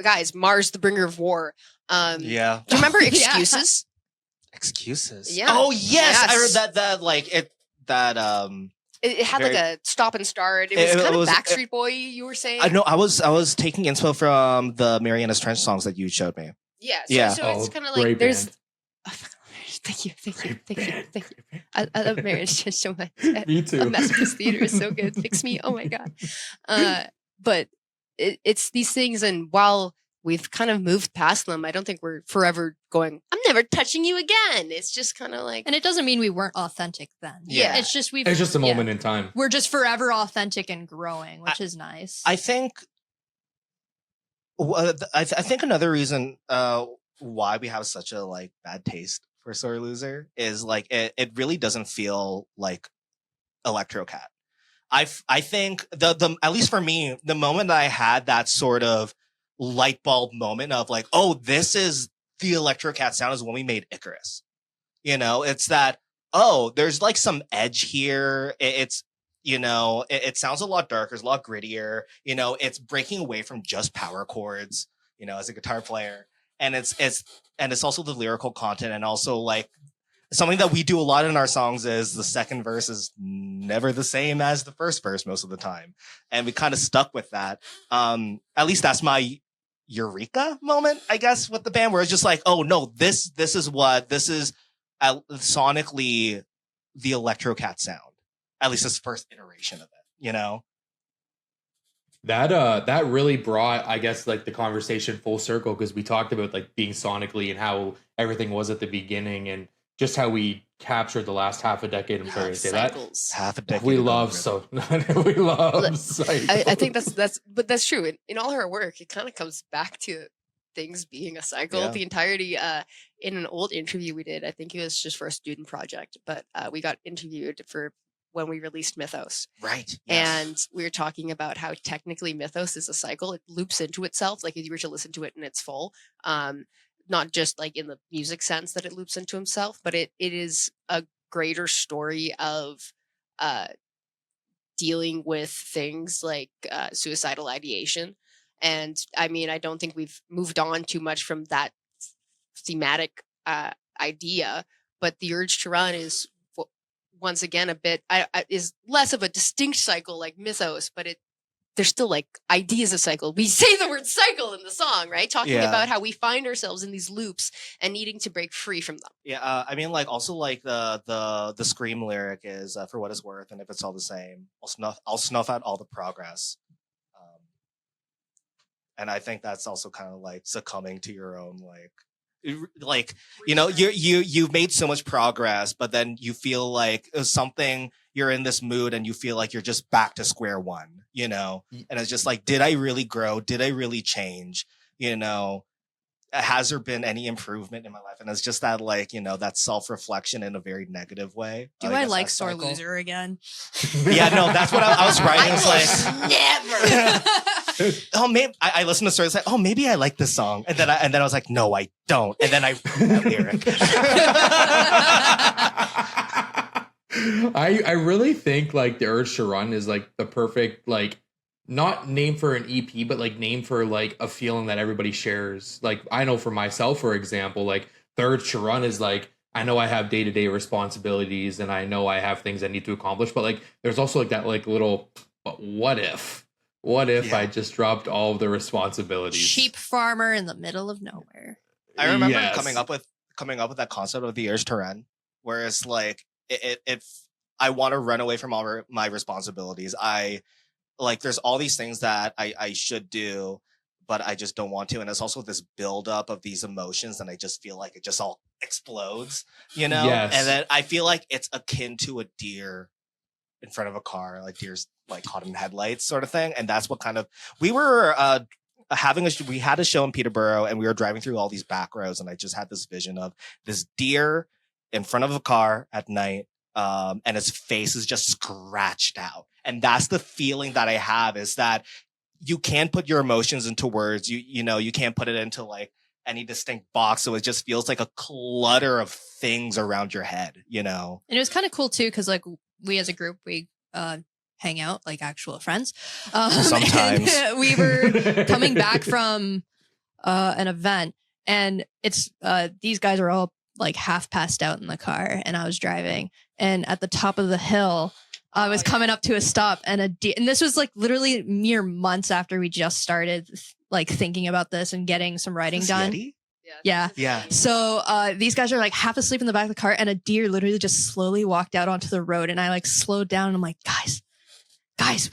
Guys, Mars, the bringer of war. Do you remember Excuses? Excuses. Yeah. Oh yes, I heard that. It had like a stop and start. It was kind of Backstreet Boy. You were saying. I know. I was taking inspo from the Mariana's Trench songs that you showed me. Yeah. So it's kind of like there's. Thank you. I love Mariana's Trench so much. Me too. A Masterpiece Theater is so good. Fix Me. Oh my god. But it's these things, and while we've kind of moved past them, I don't think we're forever going, I'm never touching you again. It's just kind of like, and it doesn't mean we weren't authentic then. Yeah. It's just it's just a moment in time. We're just forever authentic and growing, which is nice. I think another reason why we have such a like bad taste for Sore Loser is like it really doesn't feel like ELECTROKAT. I think the at least for me, the moment that I had that sort of light bulb moment of like, oh, this is the ELECTROKAT sound, is when we made Icarus. You know, it's that, oh, there's like some edge here. It's, you know, it sounds a lot darker, it's a lot grittier. You know, it's breaking away from just power chords, you know, as a guitar player. And it's also the lyrical content, and also like something that we do a lot in our songs is the second verse is never the same as the first verse most of the time. And we kind of stuck with that. At least that's my eureka moment, I guess, with the band, where it's just like, oh no, this is sonically the ELECTROKAT sound. At least this first iteration of it, you know? That really brought, I guess, like the conversation full circle, because we talked about like being sonically and how everything was at the beginning, and just how we captured the last half a decade. I'm sorry to say cycles. That. Half a decade. We love so. We love cycles. I think that's true. In all her work, it kind of comes back to things being a cycle. Yeah. The entirety. In an old interview we did, I think it was just for a student project, but we got interviewed for when we released Mythos. Right. And Yes. we were talking about how technically Mythos is a cycle. It loops into itself. Like if you were to listen to it in its full, not just like in the music sense that it loops into himself, but it is a greater story of dealing with things like suicidal ideation. And I mean, I don't think we've moved on too much from that thematic idea, but the urge to run is once again a bit is less of a distinct cycle like Mythos, but there's still like ideas of cycle. We say the word cycle in the song, right? Talking about how we find ourselves in these loops and needing to break free from them. Yeah, I mean, like also like the Scream lyric is for what it's worth, and if it's all the same, I'll snuff out all the progress. And I think that's also kind of like succumbing to your own like, you know, you've made so much progress, but then you feel like something, you're in this mood and you feel like you're just back to square one, you know? And it's just like, did I really grow? Did I really change? You know, has there been any improvement in my life? And it's just that, like, you know, that self-reflection in a very negative way. Do I like Sore Loser again? Yeah, no, that's what I was writing. Never. Oh, maybe I listened to stories like, oh, maybe I like this song, and then I was like, no, I don't, and then I wrote that lyric. I really think like the urge to run is like the perfect, like, not name for an EP, but like name for like a feeling that everybody shares. Like I know for myself, for example, like the urge to run is like I know I have day-to-day responsibilities and I know I have things I need to accomplish, but like there's also like that like little, but what if I just dropped all of the responsibilities? Sheep farmer in the middle of nowhere. I remember Yes. coming up with that concept of the urge to run, where it's like I want to run away from all my responsibilities. I like there's all these things that I should do, but I just don't want to. And it's also this buildup of these emotions, and I just feel like it just all explodes, you know? Yes. And then I feel like it's akin to a deer in front of a car, like deer's like caught in headlights sort of thing. And that's what kind of, we were we had a show in Peterborough, and we were driving through all these back roads, and I just had this vision of this deer in front of a car at night, and his face is just scratched out. And that's the feeling that I have, is that you can't put your emotions into words. You know, you can't put it into like any distinct box. So it just feels like a clutter of things around your head, you know? And it was kind of cool too, because like we as a group, we hang out like actual friends. Sometimes. And we were coming back from an event, and it's these guys are all like half passed out in the car, and I was driving, and at the top of the hill, I was coming up to a stop, and and this was like literally mere months after we just started like thinking about this and getting some writing done. Yeti? Yeah. Yeah. So these guys are like half asleep in the back of the car, and a deer literally just slowly walked out onto the road, and I like slowed down, and I'm like, guys,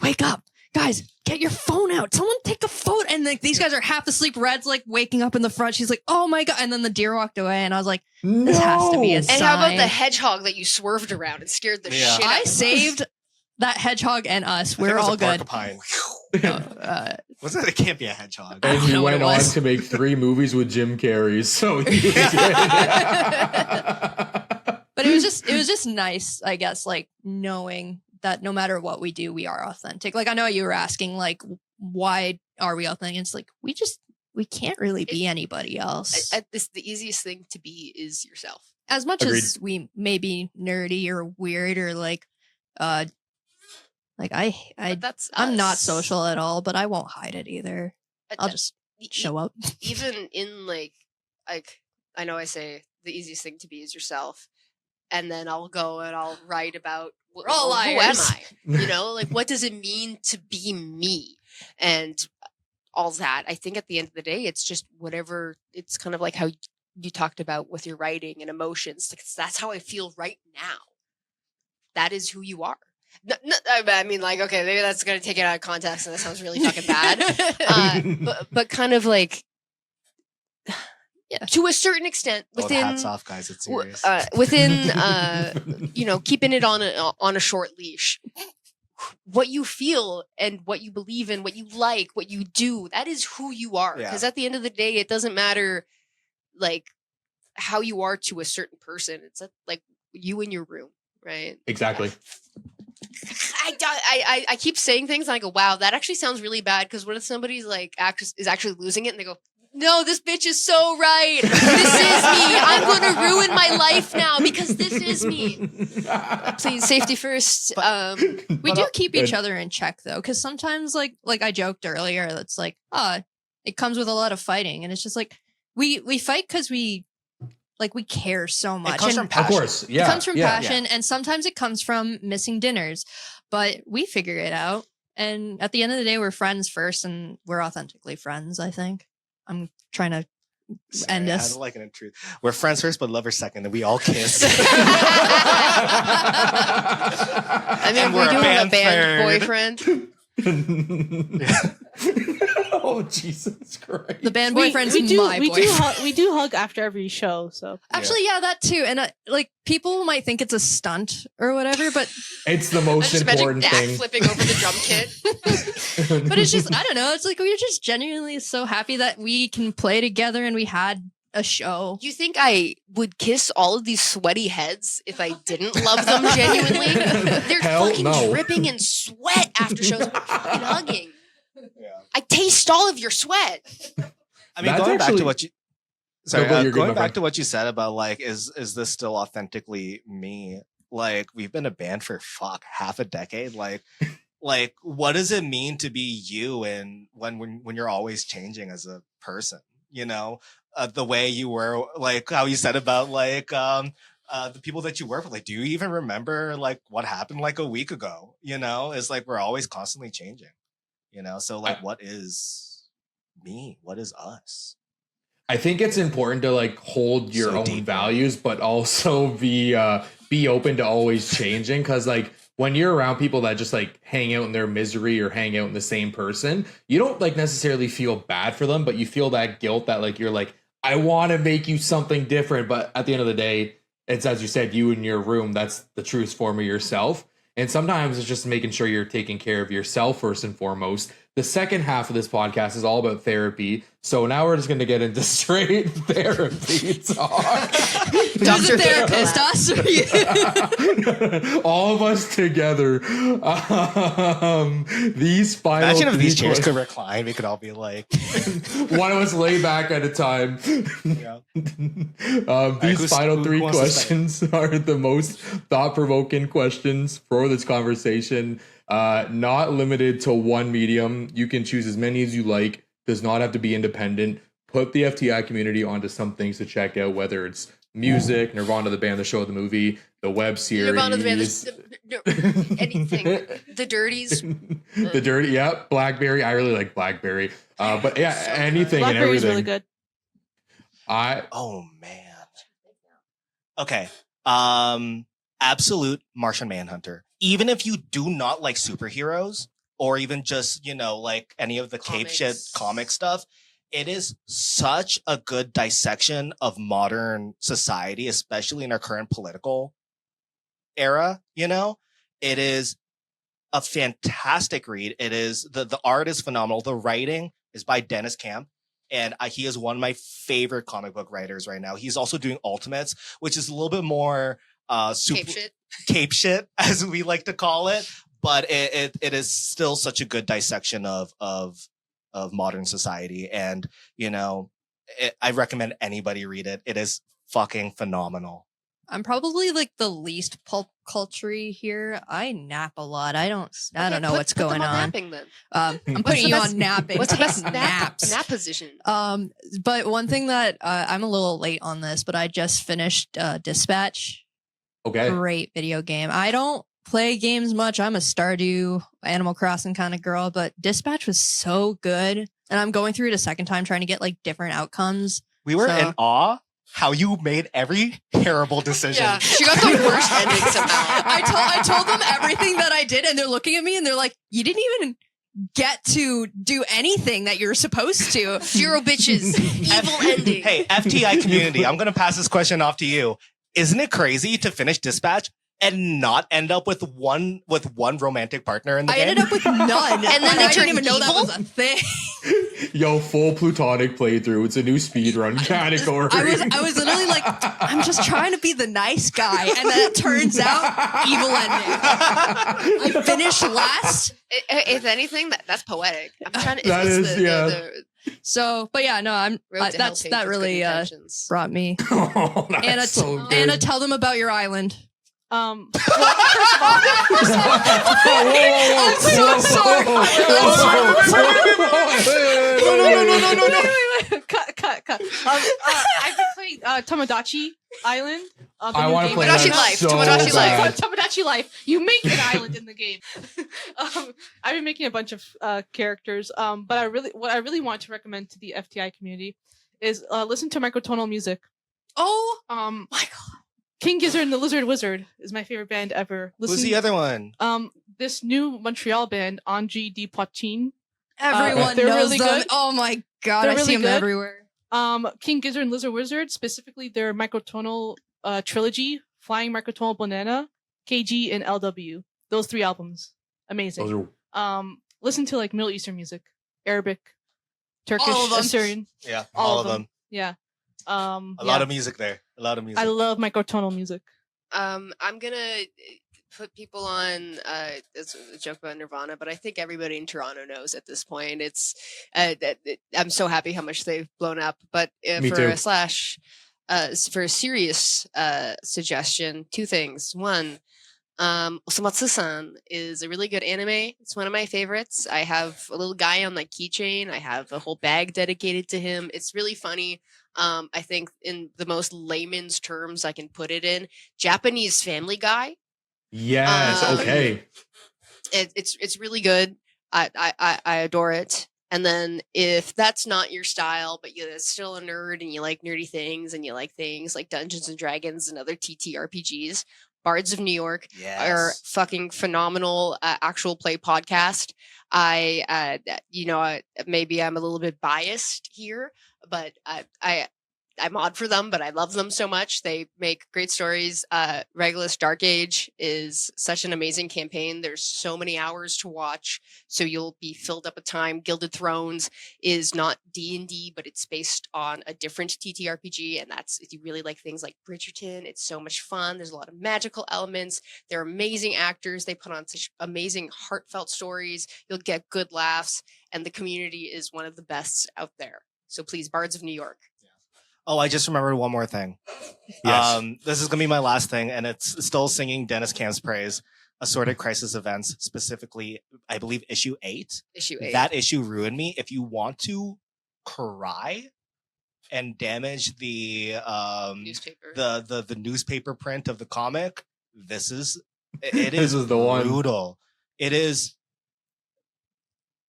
wake up. Guys, get your phone out. Someone take a photo. And like these guys are half asleep. Red's like waking up in the front. She's like, oh my God. And then the deer walked away, and I was like, this has to be a sign. And how about the hedgehog that you swerved around and scared the shit out of I us? saved that hedgehog and us. We're all good. Was it? It can't be a hedgehog. And he know what went it on was. to make 3 movies with Jim Carrey. So But it was just nice, I guess, like knowing that no matter what we do, we are authentic. Like I know you were asking, like, why are we authentic? It's like we can't really be anybody else. The easiest thing to be is yourself. As much Agreed. as we may be nerdy or weird or like But that's I'm not us. social at all, but I won't hide it either. I'll just show up. Even in like I know I say the easiest thing to be is yourself, and then I'll go and I'll write about We're all who am liars. I? You know, like what does it mean to be me? And all that. I think at the end of the day, it's just whatever. It's kind of like how you talked about with your writing and emotions. Like, that's how I feel right now. That is who you are. I mean, like, okay, maybe that's going to take it out of context, and that sounds really fucking bad. But kind of like, yeah, to a certain extent, within hats off, guys. It's serious. within you know, keeping it on a short leash. What you feel and what you believe in, what you like, what you do, that is who you are. Because at the end of the day, it doesn't matter like how you are to a certain person. It's like you in your room, right? Exactly. I keep saying things and I go, wow, that actually sounds really bad. Because what if somebody's like is actually losing it and they go, no, this bitch is so right. This is me. I'm going to ruin my life now because this is me. Please, safety first. We do keep each other in check though, because sometimes like I joked earlier, it's like, it comes with a lot of fighting, and it's just like we fight because we care so much. It comes from Of passion. course. Yeah. It comes from yeah. passion, and sometimes it comes from missing dinners, but we figure it out. And at the end of the day, we're friends first, and we're authentically friends, I think. I'm trying to end I this. don't like it in truth. We're friends first, but lovers second, and we all kiss. I mean, And we we're do a have a band band boyfriend. Oh, Jesus Christ. The band boyfriend's we do my boyfriend. we do hug after every show. So Actually, yeah, that too. And like people might think it's a stunt or whatever, but It's the I most just imagine important Dak thing. flipping over the drum kit. but it's just I don't know. It's like we're just genuinely so happy that we can play together and we had a show. You think I would kiss all of these sweaty heads if I didn't love them genuinely? They're Hell fucking no. dripping in sweat after shows. I'm fucking hugging. Yeah. I taste all of your sweat. I mean, That's going back actually- to what you. Sorry, No, but you're good, going my back friend. to what you said about like, is this still authentically me? Like, we've been a band for half a decade. Like, what does it mean to be you? And when you're always changing as a person, you know? the way you were, like how you said about like the people that you work with. Like, do you even remember like what happened like a week ago? You know, it's like we're always constantly changing. You know, so like, what is me? What is us? I think it's important to like hold your own values, but also be open to always changing. Cause like when you're around people that just like hang out in their misery or hang out in the same person, you don't like necessarily feel bad for them, but you feel that guilt that like you're like, I want to make you something different. But at the end of the day, it's, as you said, you in your room, that's the truest form of yourself. And sometimes it's just making sure you're taking care of yourself first and foremost. The second half of this podcast is all about therapy. So now we're just going to get into straight therapy talk. Who's a therapist, us or you? All of us together. These final Imagine if these chairs questions, could recline, we could all be like one of us lay back at a time. Yeah. These final three questions are the most thought-provoking questions for this conversation. Not limited to one medium. You can choose as many as you like. Does not have to be independent. Put the FTI community onto some things to check out, whether it's music, Nirvana the band, the show, the movie, the web series. Nirvana the band, anything. The Dirties. The Dirty, yeah. Blackberry. I really like Blackberry. But yeah, So anything and Blackberry's everything. really good. oh man. Okay. Absolute Martian Manhunter. Even if you do not like superheroes or even just, you know, like any of the cape shit comic stuff, it is such a good dissection of modern society, especially in our current political era. You know, it is a fantastic read. It is the art is phenomenal. The writing is by Dennis Camp. And he is one of my favorite comic book writers right now. He's also doing Ultimates, which is a little bit more cape shit, as we like to call it. But it is still such a good dissection of modern society. And, you know, I recommend anybody read it. It is fucking phenomenal. I'm probably like the least pulp culture here. I nap a lot. I don't know what's going on. Napping, then. I'm putting you on napping. What's the best nap position? But one thing that I'm a little late on this, but I just finished Dispatch. Okay. Great video game. I don't play games much. I'm a Stardew, Animal Crossing kind of girl, but Dispatch was so good. And I'm going through it a second time trying to get like different outcomes. We were in awe how you made every terrible decision. Yeah, she got the worst ending somehow. I told them everything that I did, and they're looking at me and they're like, you didn't even get to do anything that you're supposed to. 0 bitches. Evil ending. Hey, FTI community, I'm going to pass this question off to you. Isn't it crazy to finish Dispatch and not end up with one romantic partner in the game? I ended up with none. And then they I didn't turned even know that evil? was a thing. Yo, full plutonic playthrough. It's a new speedrun category. I was literally like, I'm just trying to be the nice guy. And then it turns out evil ending. I finished last. If anything, that's poetic. I'm trying to. That it's is, the, yeah. the So, but yeah, no, road to hell that page with really good intentions. brought me. Oh, that's so good. Anna, tell them about your island. Well, first of all, I'm so sorry. No. Cut. I've been playing Tomodachi Island. I want to play Tomodachi that Life. so Tomodachi bad. Life. Tomodachi Life. You make an island in the game. I've been making a bunch of characters. But what I really want to recommend to the FTI community is listen to microtonal music. Oh, my God. King Gizzard and the Lizard Wizard is my favorite band ever. Who's the other one? This new Montreal band, Angie de Poitin. everyone they're knows really them. good. Oh my god, They're I see really them good. everywhere. King Gizzard and Lizard Wizard, specifically their microtonal trilogy, Flying Microtonal Banana, KG, and LW. Those 3 albums. Amazing. Those are Listen to like Middle Eastern music. Arabic, Turkish, All of them. Assyrian. Yeah, All of them. Yeah. A lot of music there. A lot of music. I love microtonal music. I'm gonna put people on it's a joke about Nirvana, but I think everybody in Toronto knows at this point. It's I'm so happy how much they've blown up. But Me for too. for a serious suggestion, 2 things. One, Osamatsu-san is a really good anime. It's one of my favorites. I have a little guy on my keychain. I have a whole bag dedicated to him. It's really funny. I think in the most layman's terms I can put it in, Japanese Family Guy. Yes. Okay. It's really good. I adore it. And then if that's not your style, but you're still a nerd and you like nerdy things and you like things like Dungeons and Dragons and other TTRPGs, Bards of New York are fucking phenomenal actual play podcast. Maybe I'm a little bit biased here, but I mod for them, but I love them so much. They make great stories. Regulus Dark Age is such an amazing campaign. There's so many hours to watch, so you'll be filled up with time. Gilded Thrones is not D&D, but it's based on a different TTRPG, and that's if you really like things like Bridgerton. It's so much fun. There's a lot of magical elements. They're amazing actors. They put on such amazing heartfelt stories. You'll get good laughs, and the community is one of the best out there. So please, Bards of New York. Oh, I just remembered one more thing. Yes. This is going to be my last thing, and it's still singing Dennis Camp's praise. Assorted Crisis Events, specifically, I believe, issue 8. Issue 8. That issue ruined me. If you want to cry and damage the newspaper, the newspaper print of the comic, this is This is the one. brutal. It is.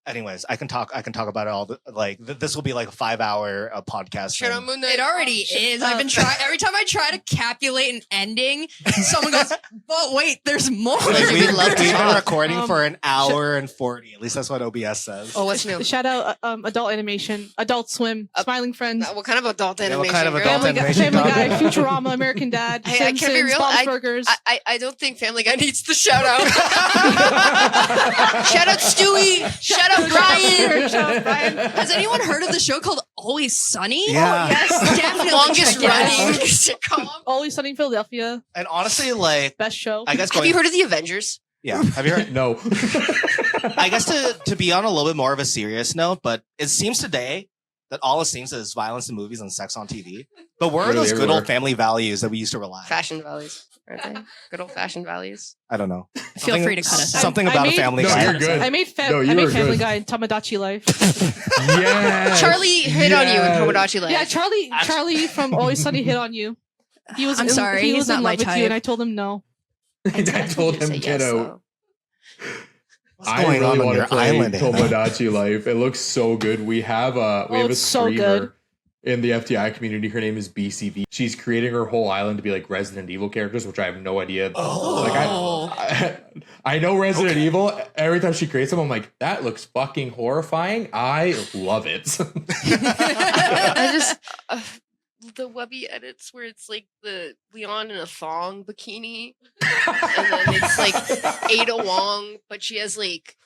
Anyways, I can talk about it all. This will be like a 5-hour podcast. Shut up, Moon Knight. It already is. I've been trying. Every time I try to capulate an ending, someone goes, "But wait, there's more." We've love to been talk. recording for an hour and 40. At least that's what OBS says. Oh, what's new? Shout out adult animation, Adult Swim, Smiling Friends, What kind of adult Yeah, animation? what kind of girl? adult Family animation? Guy, Futurama, American Dad, Hey, I can't be Simpsons, real. Bob's Burgers. I don't think Family Guy needs the shout out. Shout out Stewie. Shout out Brian. Shout out Brian. Has anyone heard of the show called Always Sunny? Yeah. Yes, definitely. Longest check it out. running sitcom. Always Sunny in Philadelphia, And honestly, like, best show. I guess Have you heard of the Avengers? Yeah. Have you heard? No. I guess to be on a little bit more of a serious note, but it seems today that all it seems is violence in movies and sex on TV. But where are Literally those good everywhere. old family values that we used to rely on? Fashion values, aren't they? Good old fashioned values. I don't know. Feel free to cut us out. Something I about a made- family No, guy. you're good. I made No, you were Family good. Guy in Tamagotchi Life. Yes. Charlie hit on you in Yes. Tomodachi Life. Yeah, Charlie from Always Sunny hit on you. He was. I'm sorry, He he's was not in my love with type. you, and I told him no. I told him Say get yes, out. though. What's I going really on want your to play island? Hannah? Tomodachi Life. It looks so good. We have a it's so streamer good. in the FTI community. Her name is BCV. She's creating her whole island to be like Resident Evil characters, which I have no idea. Oh. Like I know Resident Evil. Every time she creates them, I'm like, that looks fucking horrifying. I love it. I just the webby edits where it's like the Leon in a thong bikini, and then it's like Ada Wong, but she has like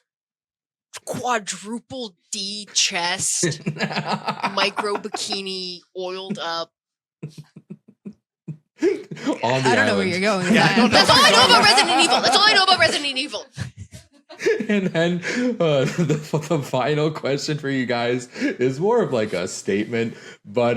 quadruple D chest, micro bikini, oiled up. I don't know where you're going. With Yeah, I that. don't know. That's all I know about Resident Evil. That's all I know about Resident Evil. And then the final question for you guys is more of like a statement, but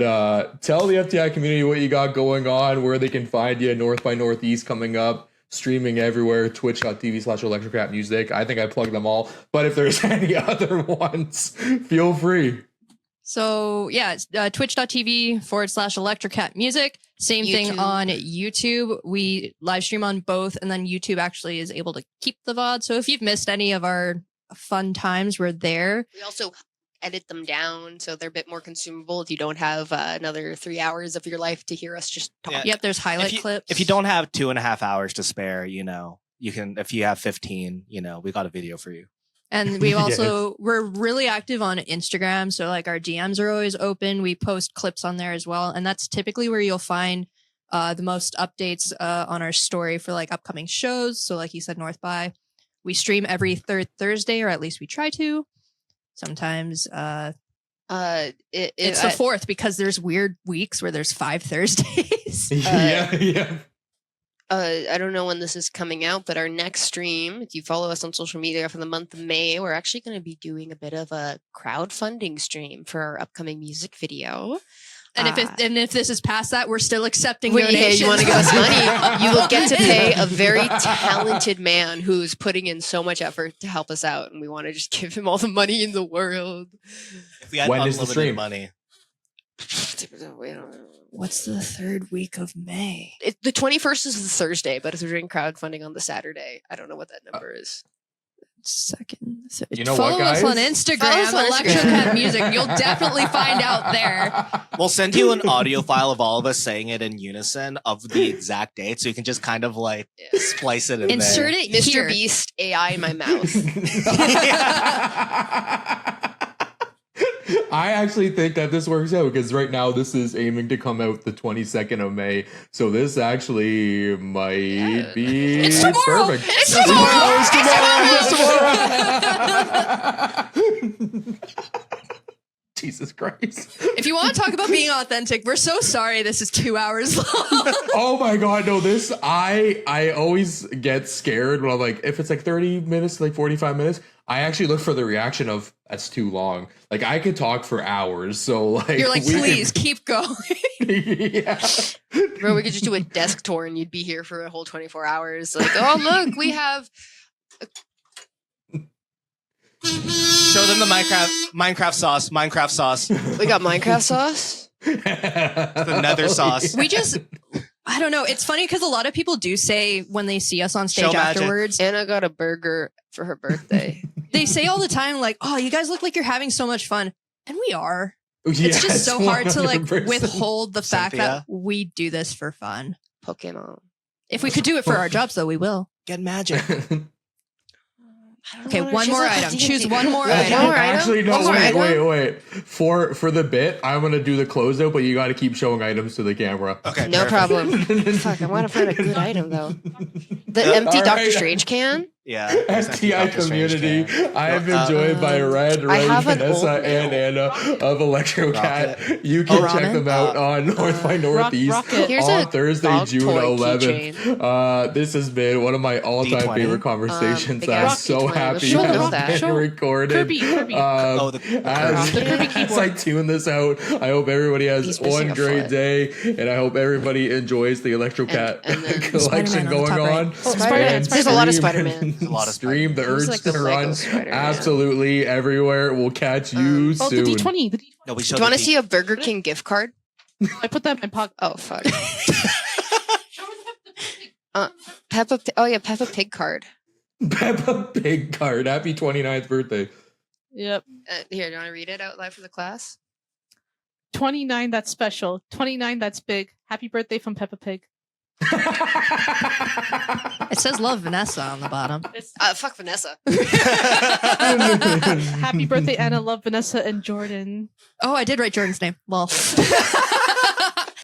tell the FTI community what you got going on, where they can find you. North by Northeast coming up, streaming everywhere, twitch.tv/ElectroKat Music. I think I plugged them all, but if there's any other ones, feel free. So yeah, it's twitch.tv/ElectroKat Music. Same thing YouTube. on YouTube. We live stream on both, and then YouTube actually is able to keep the VOD. So if you've missed any of our fun times, we're there. We also edit them down so they're a bit more consumable if you don't have another 3 hours of your life to hear us just talk. Yeah. Yep, there's highlight clips. If you don't have 2.5 hours to spare, you can. If you have 15, we got a video for you. And we also, we're really active on Instagram. So like our DMs are always open. We post clips on there as well. And that's typically where you'll find the most updates on our story for like upcoming shows. So like you said, North by. We stream every third Thursday, or at least we try to. Sometimes it's the fourth because there's weird weeks where there's 5 Thursdays. Yeah. I don't know when this is coming out, but our next stream, if you follow us on social media for the month of May, we're actually going to be doing a bit of a crowdfunding stream for our upcoming music video. And if this is past that, we're still accepting Hey, donations. you want to give us money? You will get to pay a very talented man who's putting in so much effort to help us out, and we want to just give him all the money in the world. If we had When is the unlimited stream? money, What's the third week of May? The 21st is the Thursday, but if we're doing crowdfunding on the Saturday, I don't know what that number is. Second. You know Follow what, guys? us on Instagram, Follow us on Instagram. ElectroKat Music. You'll definitely find out there. We'll send you an audio file of all of us saying it in unison of the exact date, so you can just kind of like splice it in Insert there. it Mr. here. Beast AI in my mouth. I actually think that this works out because right now this is aiming to come out the 22nd of May. So this actually might be It's tomorrow. perfect. It's tomorrow. It's tomorrow. Jesus Christ. If you want to talk about being authentic, we're so sorry this is 2 hours long. Oh my God, no, this, I always get scared when I'm like, if it's like 30 minutes, like 45 minutes, I actually look for the reaction of, that's too long. Like I could talk for hours. So like, You're like, please keep going. Yeah. Bro, we could just do a desk tour and you'd be here for a whole 24 hours. Like, oh, look, we have... Show them the Minecraft sauce. Minecraft sauce. We got Minecraft sauce. The nether sauce. We just, I don't know. It's funny because a lot of people do say when they see us on stage Show magic. afterwards, Anna got a burger for her birthday. they say all the time, like, oh, you guys look like you're having so much fun. And we are. It's Yes, just so hard to like 100%. withhold the fact Cynthia? that we do this for fun. Pokemon. If we could do it for our jobs, though, we will. Get magic. Okay, one more item. Choose one more One item. more item? Actually, no, One more item? wait. For the bit, I'm gonna do the closeout, but you got to keep showing items to the camera. Okay. No perfect. problem. Fuck, I want to find a good item, though. The empty All Doctor right. Strange can? Yeah. STI community, I have been joined by Red, I have an Vanessa, old and Anna of ElectroKat. Rocket. You can Oh, check ramen? them out on North by Northeast Rocket. Here's on a Thursday, dog June toy 11th. This has been one of my all-time D20? favorite conversations. Big I'm ass so D20. happy Show it them has that. been Show recorded. Kirby. Oh, the as, Kirby as keyboard. I tune this out, I hope everybody has He's missing one a great foot. day, and I hope everybody enjoys the ElectroKat And then collection Spider-Man on the going top right. on. Spider-Man, And There's a lot of stream- Spider-Man. There's a lot of Stream the There's urge like to a Lego run Spider-Man. absolutely everywhere. We'll catch you Oh, the soon. D20. No, we Do showed you want to the see a Burger King gift card? I put that in my pocket. Oh, fuck. Peppa Pig card. Peppa Pig card. Happy 29th birthday. Yep. Here, do you want to read it out loud for the class? 29, that's special. 29, that's big. Happy birthday from Peppa Pig. It says love Vanessa on the bottom. It's Fuck Vanessa. happy birthday, Anna. Love Vanessa and Jordan. Oh, I did write Jordan's name. Well,